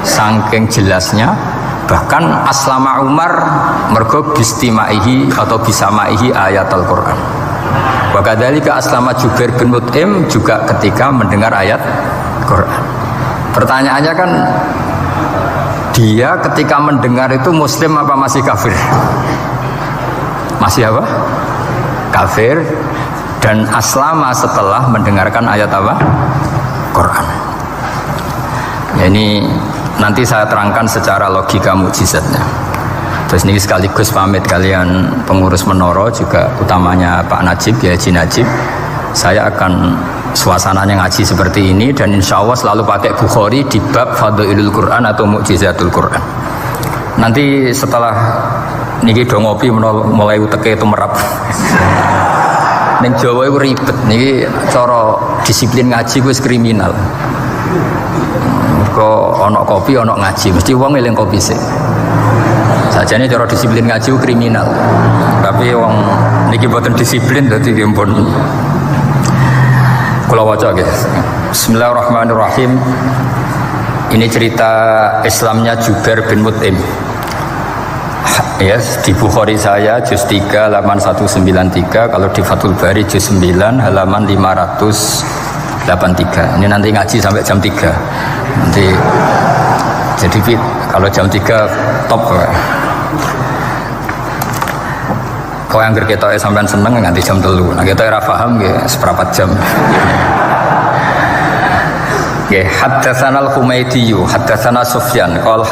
saking jelasnya, bahkan aslama Umar mergo bistimaihi atau bisamaihi ayat Al-Quran. Wa kadzalika aslama Jubair bin Mut'im juga ketika mendengar ayat Quran. Pertanyaannya kan, dia ketika mendengar itu muslim apa masih kafir? Masih apa? Kafir. Dan aslama setelah mendengarkan ayat apa? Quran. Ya, ini nanti saya terangkan secara logika mukjizatnya. Terus ini sekaligus pamit kalian pengurus Menara, juga utamanya Pak Najib, ya Haji Najib. Saya akan suasananya ngaji seperti ini, dan insya Allah selalu pakai Bukhari di bab Fadhailul Quran atau Mukjizatul Quran. Nanti setelah niki do ngopi mulai uteke itu merap. Ning Jawa itu ribet niki, cara disiplin ngaji wis kriminal. Kok ono kopi ono ngaji, mesti wong eling kopi sih. Sajane cara disiplin ngaji kriminal. Tapi wong niki boten disiplin dadi nggih. Kula waca nggih. Bismillahirrahmanirrahim. Ini cerita Islamnya Jubair bin Mut'im. Yes, di Bukhari saya juz 3 halaman 193, kalau di Fathul Bari juz 9 halaman 583. Ini nanti ngaji sampai jam 3. Nanti jadi kalau jam 3 top. Pokoknya anggar ketoke sampean seneng nganti jam 3. Nah ketoke ora paham nggih seperempat jam. Nggih, haddatsana al-Humaydi, haddatsana Sufyan, qala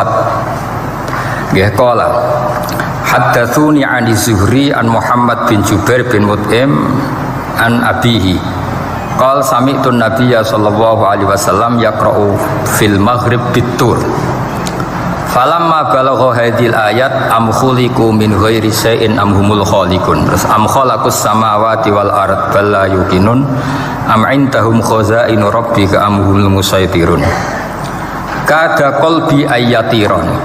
haddatsuni 'ani Zuhri an Muhammad bin Jubair bin Mut'im an abihi. Qala sami'tu an-nabiyya sallallahu alaihi wasallam yaqra'u fil maghrib bit-tur. Falamma balagha hadhil ayat am khuliqu min ghairi syai'in am humul khaliqun. Terus am khalaqus samawati wal ard bal la yuqinun am indahum khazainu rabbika am humul musaitirun. Kada qalbi ayatiron.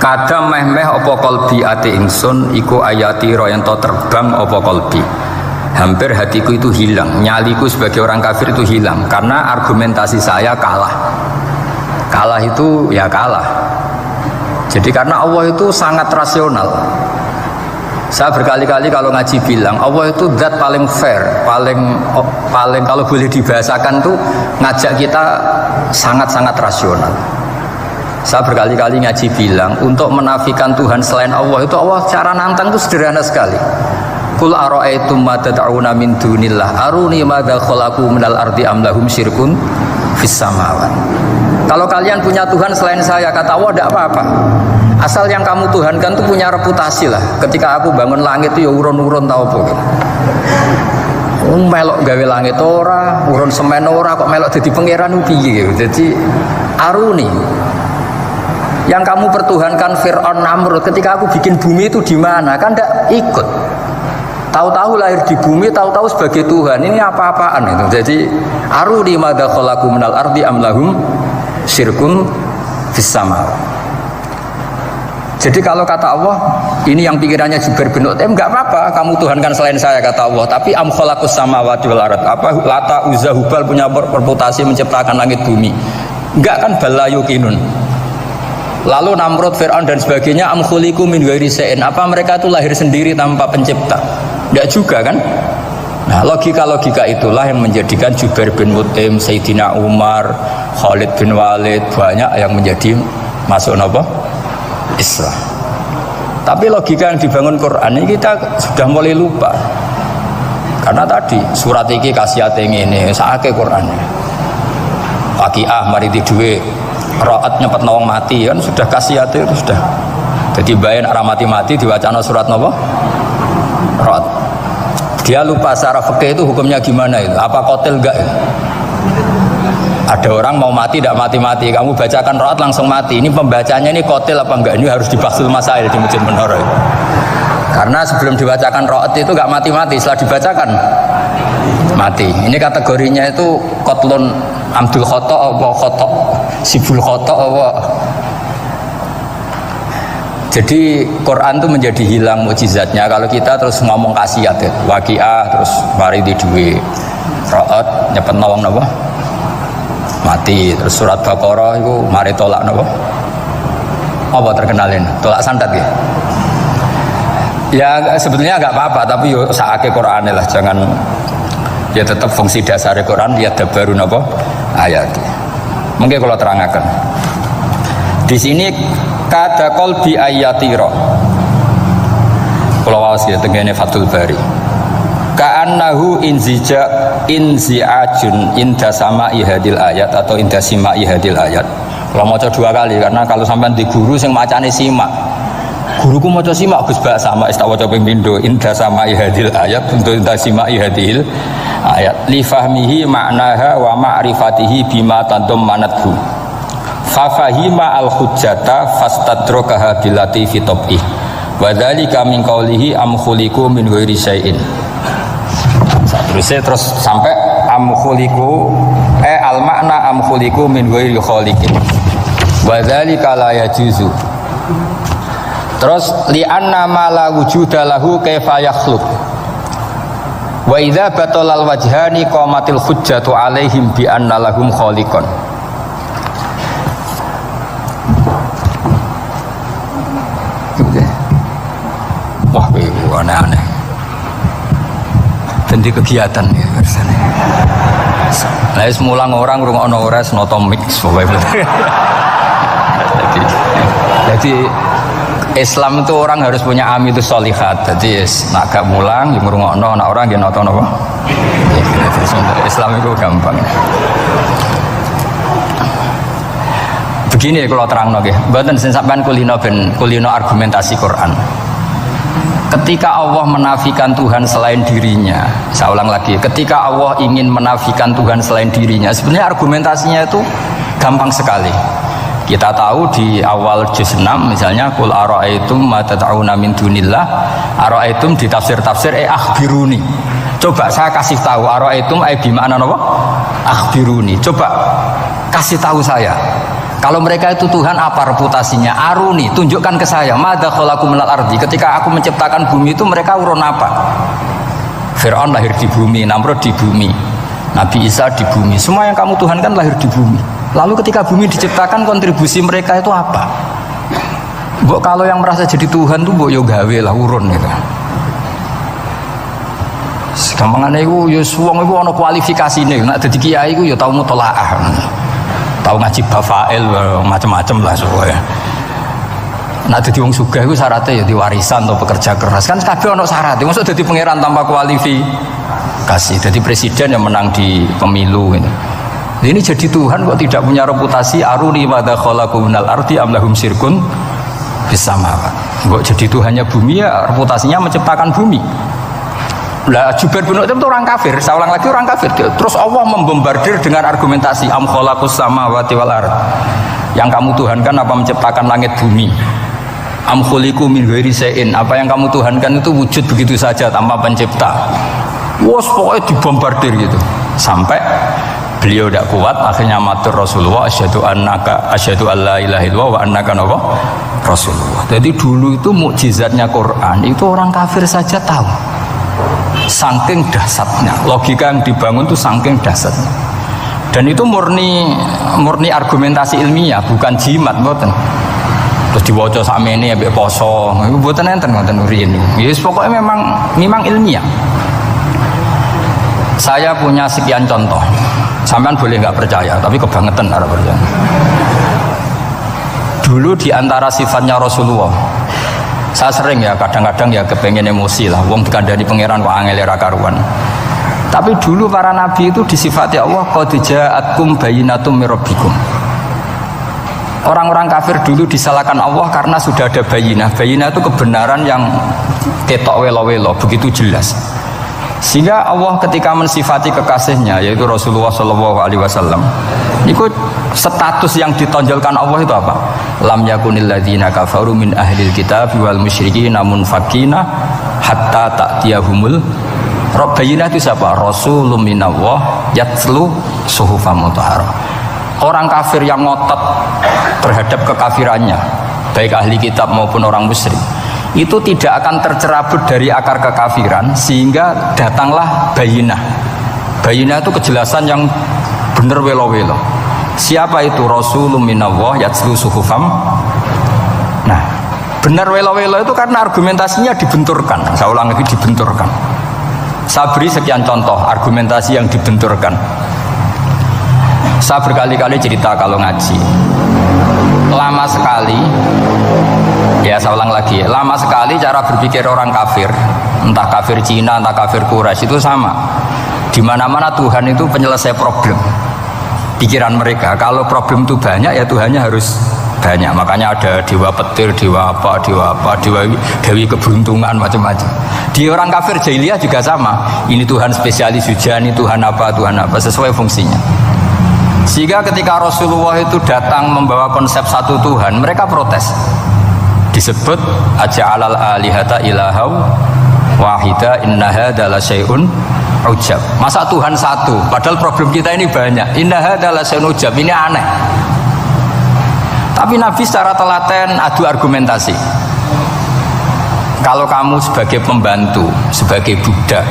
Kada meh-meh apa qalbi ati ingsun iku ayatiro yang to terbang apa qalbi. Hampir hatiku itu hilang, nyaliku sebagai orang kafir itu hilang karena argumentasi saya kalah. Kalah itu ya kalah. Jadi karena Allah itu sangat rasional. Saya berkali-kali kalau ngaji bilang Allah itu zat paling fair, paling kalau boleh dibahasakan tuh ngajak kita sangat-sangat rasional. Saya berkali-kali ngaji bilang untuk menafikan Tuhan selain Allah itu Allah cara nantang itu sederhana sekali. Qul ara'aytum ma tad'una min dunillah aruni madza khalaqu minal ardi am lahum syirkun fis samawat. Kalau kalian punya Tuhan selain saya, kata Allah tidak apa-apa. Asal yang kamu tuhankan itu punya reputasi lah. Ketika aku bangun langit itu ya urun-urun tau apa gitu. Melok gawe langit ora, urun semen ora, kok melok jadi pangeran piye gitu. Jadi aruni. Yang kamu pertuhankan Fir'aun Namrud ketika aku bikin bumi itu di mana? Kan tidak ikut. Tahu-tahu lahir di bumi, tahu-tahu sebagai Tuhan. Ini apa-apaan itu. Jadi aruni madza khalaqu minal ardi am lahum syirkun fis sama. Jadi kalau kata Allah, ini yang pikirannya Jubair bin Mut'im, enggak apa-apa kamu tuhankan selain saya kata Allah, tapi am khalaqus samawati wal ard. Apa Lata Uzza Hubal punya reputasi menciptakan langit bumi? Enggak kan balayukinun. Lalu Namrud, Fir'aun dan sebagainya am khuliqu min ghairi syai'in. Apa mereka itu lahir sendiri tanpa pencipta? Enggak juga kan? Nah, logika-logika itulah yang menjadikan Jubair bin Mut'im, Sayyidina Umar, Khalid bin Walid banyak yang menjadi masuk apa? Islam. Tapi logika yang dibangun Quran ini kita sudah mulai lupa. Karena tadi surat iki kasihate ngene, sakake Qur'ane. Waqiah mari di duwe, Ra'at nyepet nawang mati kan sudah kasihate itu sudah. Jadi bayan arah mati-mati diwacana surat napa? Ra'at. Dia lupa secara fikih itu hukumnya gimana itu? Apa qatil enggak itu? Ada orang mau mati tidak mati-mati, kamu bacakan Ra'at langsung mati. Ini pembacanya ini qatil apa enggak? Ini harus dibahsul masail di Masjid Menara. Karena sebelum dibacakan Ra'at itu enggak mati-mati, setelah dibacakan mati. Ini kategorinya itu qatlun amdul khata apa khata sibul khata apa. Jadi Quran itu menjadi hilang mukjizatnya kalau kita terus ngomong khasiat ya. Waqiah terus mari di duwe. Ra'at nyepet nawang napa? Mati. Terus surat Baqarah itu mari tolak napa? Apa terkenalin? Tolak santet ya. Ya sebetulnya enggak apa-apa tapi yo sakake Qur'ane lah, jangan ya tetap fungsi dasar Quran ya dabarun apa? Ayat. Mungkin kalau terangkan. Di sini kada qalbi ayatira. Kalau waos ya tengene Fathul Bari. Ka'annahu inzi'ajun inda sama'i hadil ayat atau inda sima'i hadil ayat. Kalau maca 2 kali karena kalau sampean di guru sing macane simak. Guruku maca simak Gus Bak sama istawaca ping pindho inda sama'i hadil ayat untuk inda sima'i hadil ayat li fahmihi ma'naha wa ma'rifatihi bima tadammanathu. Fa fahima al-hujjata fastadrakaha billati fi tab'i. Wa dzalika min qawlihi am khuliqu min ghairi syai'in. Terus sampai am khuliqu al makna am khuliqu min ghairi khaliqin. Wa dzalika la yajuzu. Terus li anna ma la wujuda lahu kaifa yakhluq. Wa idza batalal wajhani qamatil hujjatu alaihim bi anna lahum khaliqan. Wah, aneh-aneh. Dan di kegiatan ya rasanya. Lah semulang orang ngrungokno ora noto mix pokoke. Jadi Islam itu orang harus punya amilus sholihat. Jadi nak gak mulang, yang ngrungokno, nak orang yang nonton apa? Islam itu gampang. Begini kalau terang nggih, mboten sampean kulino argumentasi Quran. Ketika Allah menafikan Tuhan selain dirinya, saya ulang lagi, ketika Allah ingin menafikan Tuhan selain dirinya, sebenarnya argumentasinya itu gampang sekali. Kita tahu di awal juz 6 misalnya qul ara'aitum ma tad'una min dunillah, ara'aitum di tafsir-tafsir akhbiruni. Coba saya kasih tahu ara'aitum bi makna apa? Akhbiruni. Coba kasih tahu saya. Kalau mereka itu Tuhan apa reputasinya? Aruni, tunjukkan ke saya. Madza khalaqu minal ardi. Ketika aku menciptakan bumi itu mereka urun apa? Fir'aun lahir di bumi, Namrud di bumi, Nabi Isa di bumi. Semua yang kamu Tuhan kan lahir di bumi. Lalu ketika bumi diciptakan kontribusi mereka itu apa? Mbok kalau yang merasa jadi Tuhan tuh mbok yo gawe lah urun gitu. Gampangane iku yo wong iku ana kualifikasine. Nek dadi kiai iku yo tau mutolaah. Tahu ngaji bafail macam-macam lah soalnya. Nah dadi wong sugih iku syaratnya ya diwarisan atau pekerja keras. Kan kabeh ana syarat. Maksud dadi pangeran tanpa kualifikasi. Dadi presiden yang menang di pemilu gitu. Ini jadi Tuhan kok tidak punya reputasi aruni madza khalaqu minal ardi am lahum syirkun bisamawat. Kok jadi Tuhannya bumi ya reputasinya menciptakan bumi. Lah Jubair bin Mut'im itu orang kafir, saya ulang lagi orang kafir. Terus Allah membombardir dengan argumentasi am khalaqus samawati wal ard. Yang kamu tuhankan apa menciptakan langit bumi? Am khuliqu min ghairi syai'in, apa yang kamu tuhankan itu wujud begitu saja tanpa pencipta. Wos pokoknya dibombardir gitu. Sampai beliau tidak kuat, akhirnya matur Rasulullah asyhadu alla ilaha illallah wa annaka Rasulullah. Jadi dulu itu mukjizatnya Quran itu orang kafir saja tahu. Saking dahsyatnya, logika yang dibangun itu saking dahsyatnya. Dan itu murni argumentasi ilmiah, bukan jimat, mboten. Terus diwaca sakmene ambek poso, iku mboten enten ngoten riyen. Yes, pokoknya memang ilmiah. Saya punya sekian contoh. Sampean boleh nggak percaya, tapi kebangetan harap percaya. Dulu di antara sifatnya Rasulullah, saya sering ya kadang-kadang ya kepengen emosi lah. Wong dikandani pangeran kok angel ra karuan. Tapi dulu para nabi itu disifati Allah qad ja'atkum bayyinatum mir rabbikum. Orang-orang kafir dulu disalahkan Allah karena sudah ada bayinah. Bayinah itu kebenaran yang ketok welo-welo, begitu jelas. Sehingga Allah ketika mensifati kekasihnya yaitu Rasulullah SAW, itu status yang ditonjolkan Allah itu apa? Lam yakunil ladzina kafaru min ahlil kitab wal musyrikin munfakina hatta ta'tiyahumul Bayinah itu siapa? Rasulun minallah yatslu suhufan mutahharah. Orang kafir yang ngotot terhadap kekafirannya, baik ahli kitab maupun orang musyrik, itu tidak akan tercerabut dari akar kekafiran sehingga datanglah bayinah. Bayinah itu kejelasan yang benar welo-welo. Siapa itu? Rasulun minallah yatslu suhufam. Nah, benar welo-welo itu karena argumentasinya dibenturkan. Saya ulang lagi, dibenturkan. Saya beri sekian contoh argumentasi yang dibenturkan. Saya berkali-kali cerita kalau ngaji. Lama sekali, ya saya ulang lagi, lama sekali cara berpikir orang kafir, entah kafir Cina, entah kafir Quraisy itu sama. Di mana-mana Tuhan itu penyelesai problem. Pikiran mereka, kalau problem itu banyak ya Tuhannya harus banyak. Makanya ada dewa petir, dewa dewi keberuntungan, macam-macam. Di orang kafir jahiliyah juga sama. Ini Tuhan spesialis hujan, ini Tuhan apa, sesuai fungsinya. Sehingga ketika Rasulullah itu datang membawa konsep satu Tuhan, mereka protes. Disebut aja'alal alihata ilahau wahida inna hadza la syai'un ujab. Masa Tuhan satu, padahal problem kita ini banyak. Inna hadza la syai'un ujab, ini aneh. Tapi Nabi secara telaten adu argumentasi. Kalau kamu sebagai pembantu, sebagai budak,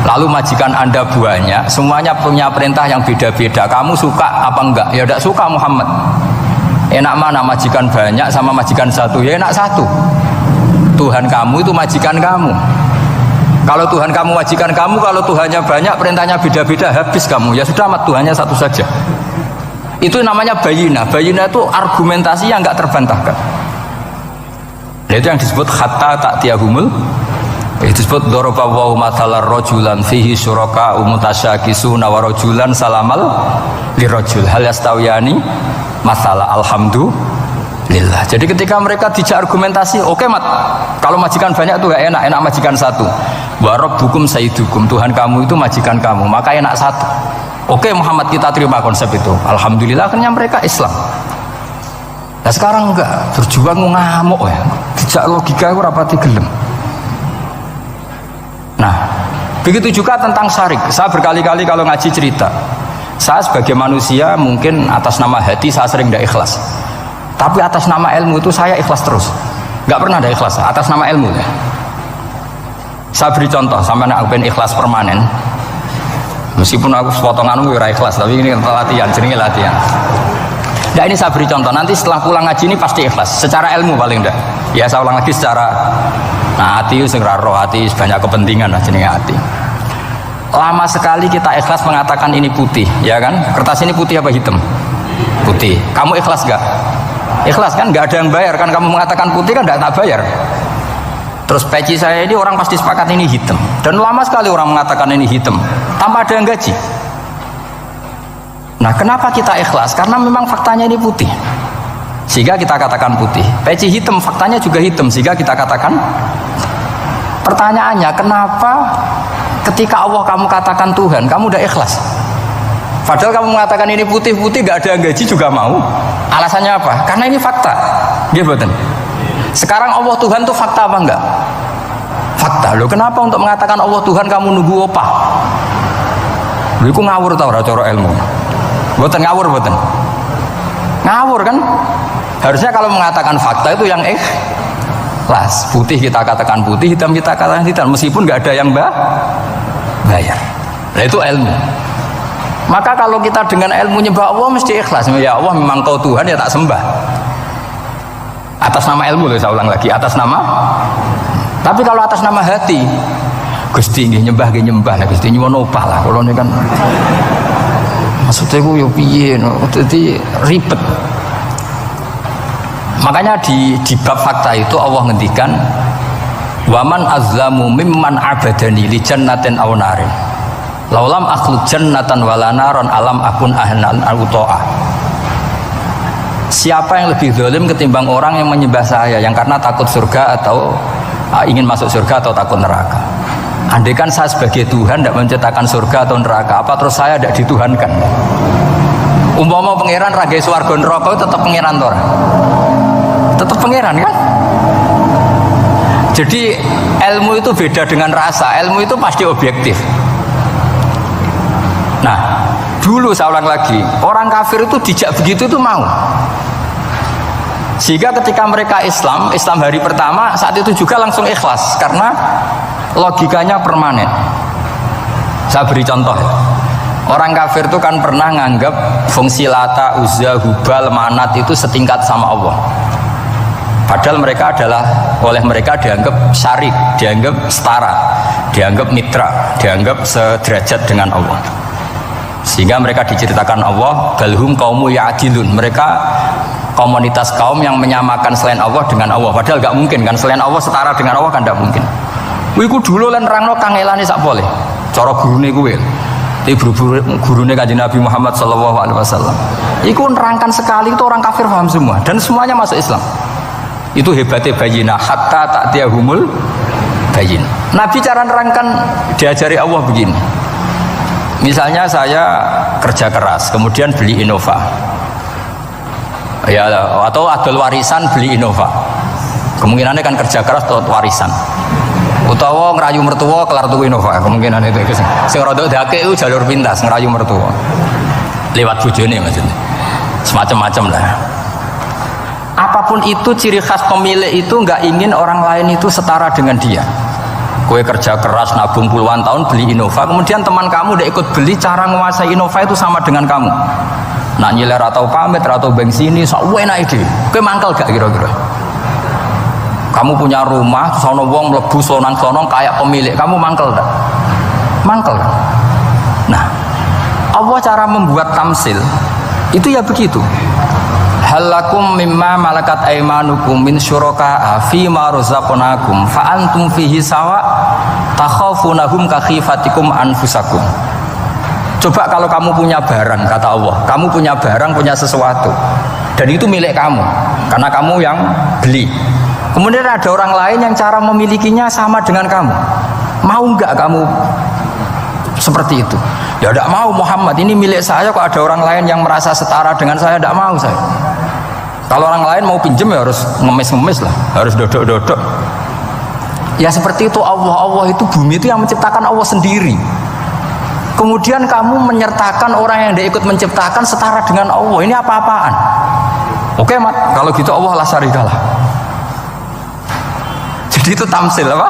lalu majikan Anda banyak, semuanya punya perintah yang beda-beda. Kamu suka apa enggak? Ya tidak suka Muhammad. Enak mana majikan banyak sama majikan satu? Ya enak satu. Tuhan kamu itu majikan kamu. Kalau Tuhan kamu majikan kamu, kalau Tuhannya banyak, perintahnya beda-beda, habis kamu. Ya sudah, amat Tuhannya satu saja. Itu namanya bayinah. Bayinah itu argumentasi yang enggak terbantahkan. Nah, itu yang disebut hatta ta'tiyahumul, itu disebut daraba wa mathalar rajulan fihi syuraka mutasyakisuna wa rajulan salamal lirajul hal yastawiyani masalah alhamdulillah. Jadi ketika mereka dijak argumentasi, oke mat, kalau majikan banyak itu gak enak, enak majikan satu. Wa rabbukum sayyidukum, Tuhan kamu itu majikan kamu, maka enak satu. Oke Muhammad, kita terima konsep itu. Alhamdulillah akhirnya mereka Islam. Nah sekarang enggak, berjuang ngamuk ya, dijak logika itu rapati gelem. Nah, begitu juga tentang syarik. Saya berkali-kali kalau ngaji cerita, saya sebagai manusia mungkin atas nama hati saya sering tidak ikhlas, tapi atas nama ilmu itu saya ikhlas terus, nggak pernah ada ikhlas atas nama ilmu ya. Saya beri contoh, sampai nak ben ikhlas permanen, meskipun aku potonganmu ya ikhlas, tapi ini latihan, jenenge latihan. Nah ini saya beri contoh, nanti setelah pulang ngaji ini pasti ikhlas secara ilmu paling enggak. Ya saya ulang lagi secara, nah hati itu segera roh, hati banyak kepentingan lah jenenge hati. Lama sekali kita ikhlas mengatakan ini putih, ya kan? Kertas ini putih apa hitam? Putih. Kamu ikhlas gak? Ikhlas kan? Gak ada yang bayar kan? Kamu mengatakan putih kan? Gak tak bayar. Terus peci saya ini orang pasti sepakat ini hitam. Dan lama sekali orang mengatakan ini hitam, tanpa ada yang gaji. Nah kenapa kita ikhlas? Karena memang faktanya ini putih, sehingga kita katakan putih. Peci hitam, faktanya juga hitam, sehingga kita katakan. Pertanyaannya, kenapa ketika Allah kamu katakan Tuhan, kamu udah ikhlas? Padahal kamu mengatakan ini putih-putih, gak ada yang gaji juga mau. Alasannya apa? Karena ini fakta. Dia betul. Sekarang Allah Tuhan itu fakta apa enggak? Fakta. Loh kenapa untuk mengatakan Allah Tuhan kamu nunggu opah? Loh itu ngawur tau cara ilmu. Boten ngawur, boten ngawur kan? Harusnya kalau mengatakan fakta itu yang ikhlas. Putih kita katakan putih, hitam kita katakan hitam, meskipun nggak ada yang bayar. Nah itu ilmu. Maka kalau kita dengan ilmu nyembah Allah mesti ikhlas. Ya Allah memang kau Tuhan, ya tak sembah atas nama ilmu loh, saya ulang lagi, atas nama. Tapi kalau atas nama hati, Gusti nggih nyembah nggih nyembah, nah Gusti nyuwun opah lah kalau ini kan. Maksudnya gue yo piye, jadi ribet. Makanya di bab fakta itu Allah ngendikan, waman azlamu mimman abadani li jannatin aw narin. Laulam akhluq jannatan wala naron alam akun ahlan al-uto'ah. Siapa yang lebih zalim ketimbang orang yang menyembah saya, yang karena takut surga atau ingin masuk surga atau takut neraka. Andaikan saya sebagai Tuhan tidak menciptakan surga atau neraka, apa terus saya tidak dituhankan? Umpama pangeran ragai swarga neraka itu tetap pangeran toh? Tetap pangeran kan? Jadi ilmu itu beda dengan rasa. Ilmu itu pasti objektif. Nah, dulu saya ulang lagi, orang kafir itu dijak begitu itu mau. Sehingga ketika mereka Islam hari pertama, saat itu juga langsung ikhlas karena logikanya permanen. Saya beri contoh. Orang kafir itu kan pernah nganggap fungsi Lata, Uzza, Hubal, Manat itu setingkat sama Allah. Padahal mereka oleh mereka dianggap syarik, dianggap setara, dianggap mitra, dianggap sederajat dengan Allah. Sehingga mereka diceritakan Allah, balhum qaumu ya'dilun. Mereka komunitas kaum yang menyamakan selain Allah dengan Allah. Padahal gak mungkin kan, selain Allah setara dengan Allah kan gak mungkin. Iku dulu lan nerangno kangelane sak boleh. Cara gurune kuwi. Gurune Kanjeng Nabi Muhammad sallallahu alaihi wasallam. Iku nerangkan sekali itu orang kafir paham semua dan semuanya masuk Islam. Itu hebatnya bayinah hatta ta'tiyahumul bayin. Nabi cara nerangkan diajari Allah begini. Misalnya saya kerja keras, kemudian beli Innova. Ya, atau adol warisan beli Innova. Kemungkinannya kan kerja keras atau warisan. Utawa ngerayu mertua kelar tuku Innova, kemungkinan itu sing rada dake itu jalur pintas ngerayu mertua lewat bojone maksudnya, semacam-macam lah. Apapun itu ciri khas pemilik itu nggak ingin orang lain itu setara dengan dia. Kue kerja keras nabung puluhan tahun beli Innova, kemudian teman kamu udah ikut beli, cara menguasai Innova itu sama dengan kamu. Nak nyiler atau pamit atau bensin ini sok enak ide. Kue mangkal gak kira-kira? Kamu punya rumah, sono wong mlebu sonang-sonong kayak pemilik, kamu mangkel tak? Mangkel. Nah, Allah cara membuat tamsil itu ya begitu. halakum mimma malakat aymanukum min syuraka'a fi ma razaqnakum fa antum fihi sawa takhafunahum ka khifatikum anfusakum. Coba kalau kamu punya barang, kata Allah, kamu punya barang, punya sesuatu, dan itu milik kamu karena kamu yang beli. Kemudian ada orang lain yang cara memilikinya sama dengan kamu, mau nggak kamu seperti itu? Ya tidak mau Muhammad, ini milik saya kok ada orang lain yang merasa setara dengan saya, tidak mau saya. Kalau orang lain mau pinjem ya harus ngemis-ngemis lah, harus dodok-dodok. Ya seperti itu Allah itu bumi itu yang menciptakan Allah sendiri. Kemudian kamu menyertakan orang yang tidak ikut menciptakan setara dengan Allah, ini apa-apaan? Oke Mat, kalau gitu Allah la syarikalah. Jadi itu tamsil apa?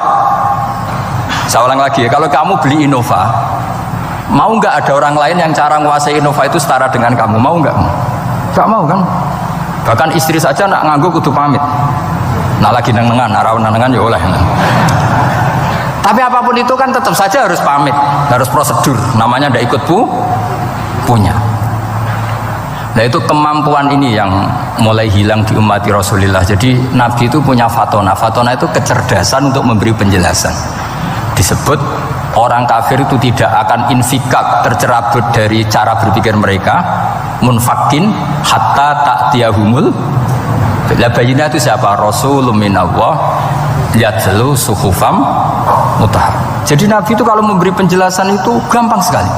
Saya ulang lagi ya, kalau kamu beli Innova, mau nggak ada orang lain yang cara menguasai Innova itu setara dengan kamu? Mau nggak? Nggak mau kan? Bahkan istri saja nak nganggo kudu pamit. Nak lagi nengan, arawan nengan ya oleh. Tapi apapun itu kan tetap saja harus pamit, harus prosedur. Namanya ndak ikut punya. Nah itu kemampuan ini yang mulai hilang di umat Rasulullah. Jadi Nabi itu punya fatona. Fatona itu kecerdasan untuk memberi penjelasan. Disebut orang kafir itu tidak akan infikak, tercerabut dari cara berpikir mereka, munfakin hatta ta'tiyahumul. La bayina itu siapa? Rasulun minallah yatlu suhufam mutahhar. Jadi Nabi itu kalau memberi penjelasan itu gampang sekali.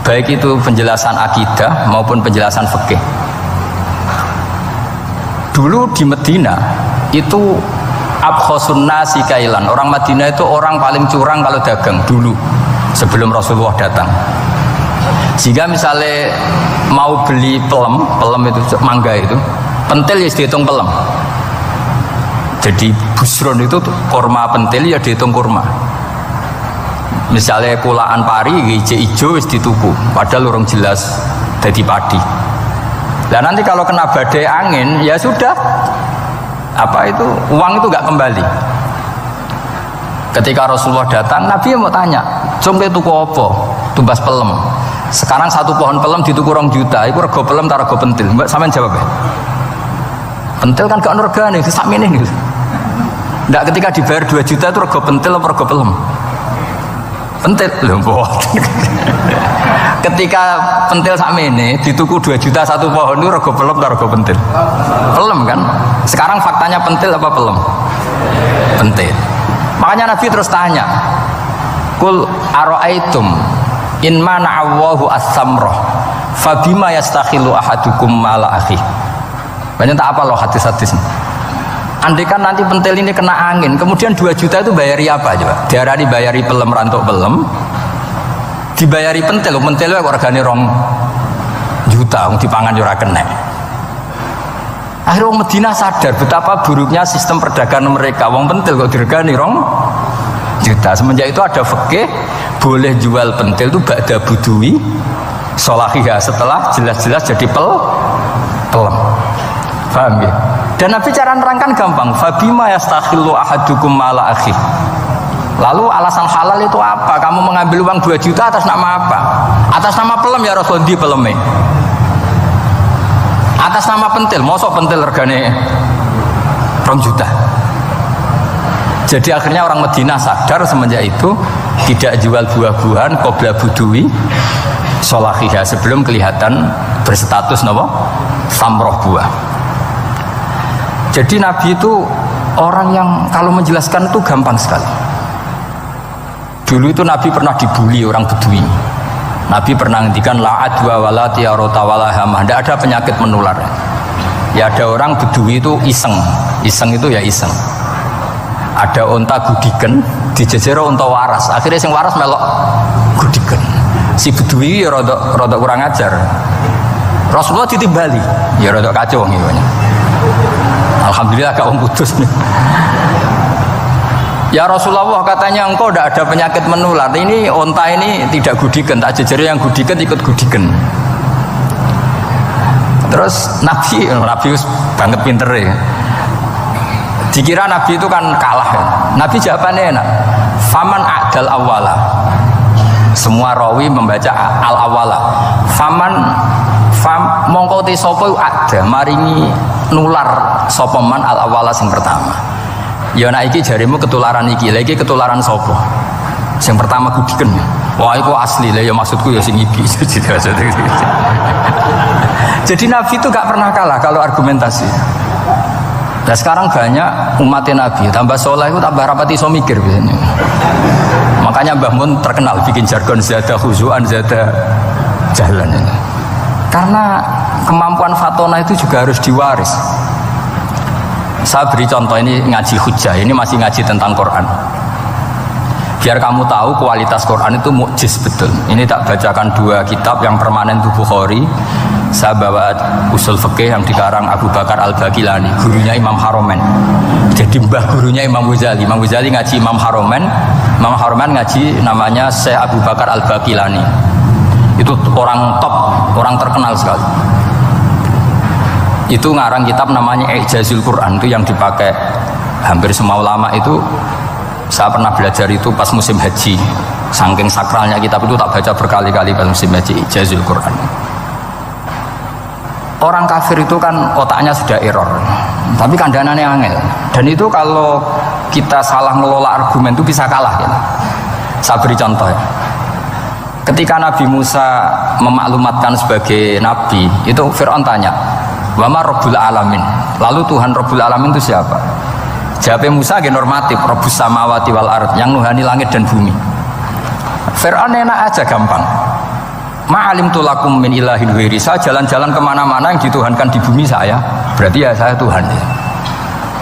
Baik itu penjelasan akidah maupun penjelasan fikih. Dulu di Medina itu abkhosun nasi kailan. Orang Madinah itu orang paling curang kalau dagang dulu sebelum Rasulullah datang. Sehingga misalnya mau beli pelem itu mangga itu, pentil ya dihitung pelem. Jadi busron itu kurma pentil ya dihitung kurma. Misalnya kulaan pari hijau wis dituku, padahal urung jelas jadi padi. Dan nanti kalau kena badai angin ya sudah, apa itu uang itu nggak kembali. Ketika Rasulullah datang, Nabi mau tanya, "Cung tuku apa?" Tumbas pelem. Sekarang satu pohon pelem dituku 2 juta, itu rego pelem ta rego pentil? Mbak sampean jawab ya. Pentil kan gak ono regane, sakmene niku. Ndak ketika dibayar 2 juta itu rego pentil apa rego pelem? Pentil lho mboten. Ketika pentil sakmene dituku 2 juta satu pohon itu rego pelem ta rego pentil? Pelem kan? Sekarang faktanya pentil apa pelem? Pentil. Makanya Nabi terus tanya, "Qul ara'aitum in mana'allahu as-samrah fabima yastakhilu ahadukum mala akhi." Banyak tak apa loh hadis-hadis. Andai kan nanti pentil ini kena angin, kemudian 2 juta itu bayari apa coba? Diarani bayari pelem rantuk pelem, dibayari pentil kok regane 2 juta, dipangan ora kena. Akhirnya orang Madinah sadar betapa buruknya sistem perdagangan mereka. Wong pentil kok diregani 2 juta. Semenjak itu ada fikih boleh jual pentil itu ba'da budui sholahiyah, setelah jelas-jelas jadi pelem. Paham ya? Dan Nabi cara nerangkan gampang. Fabima yastakhillu ahadukum mala akhi. Lalu alasan halal itu apa? Kamu mengambil uang 2 juta atas nama apa? Atas nama pelem ya Rasul di peleme. Atas nama pentil, mosok pentil regane 2 juta. Jadi akhirnya orang Madinah sadar semenjak itu tidak jual buah-buahan qobla budui sholahiyah, sebelum kelihatan berstatus napa? Samroh buah. Jadi Nabi itu orang yang kalau menjelaskan itu gampang sekali. Dulu itu Nabi pernah dibully orang Bedui. Nabi pernah ngendikan la adwa wala tiarota wala hamah, tidak ada penyakit menular. Ya ada orang Bedui itu iseng itu ya iseng. Ada onta gudiken dijejero onta waras. Akhirnya sing waras melok gudiken. Si Bedui ya rada kurang ajar. Rasulullah ditimbali, ya rada kacau wong iki. Alhamdulillah gak wong putus nih. Ya Rasulullah, katanya engkau tidak ada penyakit menular. Ini onta ini tidak gudiken, tak jejeri yang gudiken ikut gudiken. Terus Nabi banget pinter ya. Dikira Nabi itu kan kalah ya. Nabi jawabannya enak. Faman a'dal awwala. Semua rawi membaca al awwala. Fam mongko te sapa ada maringi nular sapa man al awala sing pertama. Ya nek iki jarimu ketularan iki, lha iki ketularan sapa? Sing pertama kudiken. Wah iku asli lah ya maksudku ya sing iki. Jadi Nabi itu gak pernah kalah kalau argumentasi. Nah sekarang banyak umatnya Nabi tambah soleh itu tambah rapati iso mikir biasanya. Makanya Mbah Mun terkenal bikin jargon zada khuzuan zada jalan ini. Karena kemampuan fatona itu juga harus diwaris. Saya beri contoh ini ngaji hujjah, ini masih ngaji tentang Quran. Biar kamu tahu kualitas Quran itu mukjiz betul. Ini tak bacakan dua kitab yang permanen itu Bukhari. Saya bawa usul fikih yang dikarang Abu Bakar Al-Baqilani, gurunya Imam Haromen. Jadi mbah gurunya Imam Ghazali. Imam Ghazali ngaji Imam Haromen, Imam Haromen ngaji namanya Syekh Abu Bakar Al-Baqilani. Itu orang top, orang terkenal sekali. Itu ngarang kitab namanya Ijazul Quran, itu yang dipakai hampir semua ulama itu. Saya pernah belajar itu pas musim haji. Saking sakralnya kitab itu tak baca berkali-kali pas musim haji Ijazul Quran. Orang kafir itu kan otaknya sudah error, tapi kandanannya angel. Dan itu kalau kita salah ngelola argumen itu bisa kalah ya. Saya beri contoh ya. Ketika Nabi Musa memaklumatkan sebagai nabi, itu Fir'aun tanya, "Wama Rabbul Alamin?" Lalu Tuhan Rabbul Alamin itu siapa? Jawabnya Musa ge normatif, Rabbus samawati wal ard, yang nuhani langit dan bumi. Fir'aun enak aja gampang. Ma'alim tulakum min ilahin ghairi. Saya jalan-jalan kemana-mana yang dituhankan di bumi saya, berarti ya saya Tuhan.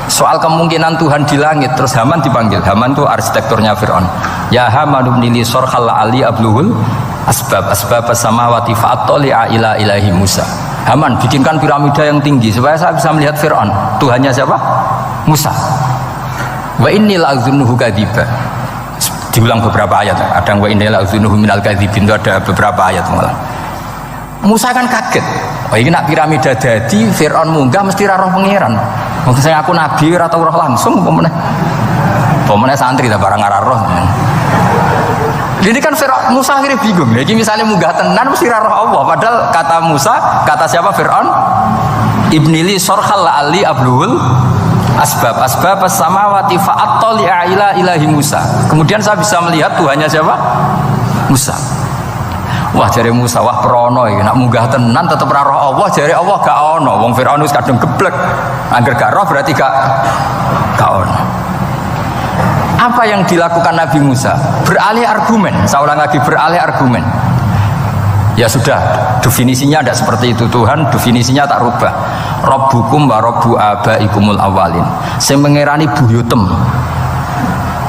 Soal kemungkinan Tuhan di langit, terus Haman dipanggil. Haman itu arsitekturnya Fir'aun. Ya Haman ibnili sorkhal ali abluhul asbab samawati fa'attali'a ila ilahi Musa. Haman bikinkan piramida yang tinggi supaya saya bisa melihat Fir'aun. Tuhannya siapa? Musa. Wa inni la'azunuhu kadziba. Diulang beberapa ayat. Ada wa inni la'azunuhu minal kadzibin, itu ada beberapa ayat malah. Musa kan kaget. Oh ini nak piramida jadi Fir'aun munggah mesti roh pangeran. Mungkin saya aku nabi atau roh langsung pemenang santri tak barang arah roh. Jadi kan Fir'aun Musa akhirnya bingung. Jadi misalnya munggah tenan mesti roh Allah. Padahal kata Musa, kata siapa Fir'aun? Ibnili sorkhal ali abluhul asbab samawati fa'attali'a ila ilahi Musa. Kemudian saya bisa melihat Tuhannya siapa? Musa. Wah jare Musa, wah prono iki nak munggah tenan tetep ra roh Allah, jare Allah gak ono. Wong Firaun wis kadung geblek. Angger gak roh berarti gak ono. Apa yang dilakukan Nabi Musa? Beralih argumen. Saya ulang lagi, beralih argumen. Ya sudah, definisinya tidak seperti itu. Tuhan definisinya tak rubah. Rabbukum wa rabbu abaikumul awalin. Sing mengerani buyutem.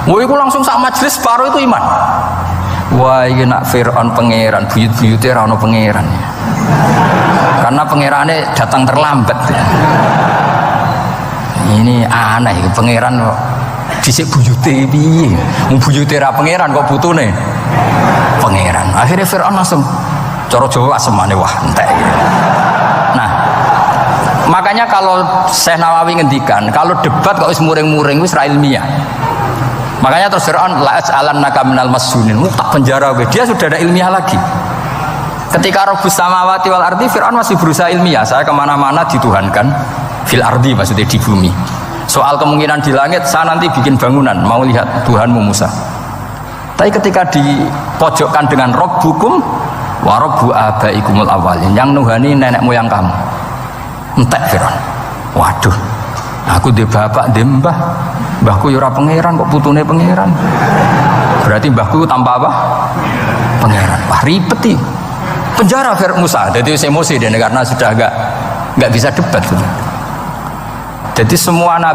Wah itu langsung sak majelis separuh itu iman. Wah ini nak Fir'aun pangeran, buyut-buyutnya rano pangeran. Karena pangerannya datang terlambat. Ini aneh, pangeran dhisik buyute piye? Wong buyute ra pangeran kok putune pangeran. Akhirnya Fir'aun langsung cara Jawa asemane wah entek. Nah, makanya kalau Syekh Nawawi ngendikan, kalau debat kok wis muring-muring wis ra ilmiah. Makanya terus Fir'aun la as'alannaka minal masjunin, tak penjara gue. Dia sudah ada ilmiah lagi. Ketika Rabbus samawati wal ardi, Fir'aun masih berusaha ilmiah. Saya kemana-mana dituhankan fil ardi, maksudnya di bumi. Soal kemungkinan di langit, saya nanti bikin bangunan mau lihat Tuhanmu Musa. Tapi ketika dipojokkan dengan Rabbukum wa rabbu abaikumul awalin, yang nuhani nenek moyang kamu, entek Fir'aun. Waduh, aku di bapak di mbah, mbahku yura pangeran kok putune pangeran. Berarti mbahku tanpa apa? Pangeran. Wah ribet nih. Penjara Musa. Jadi emosi dia karena sudah agak nggak bisa debat. Jadi semua nabi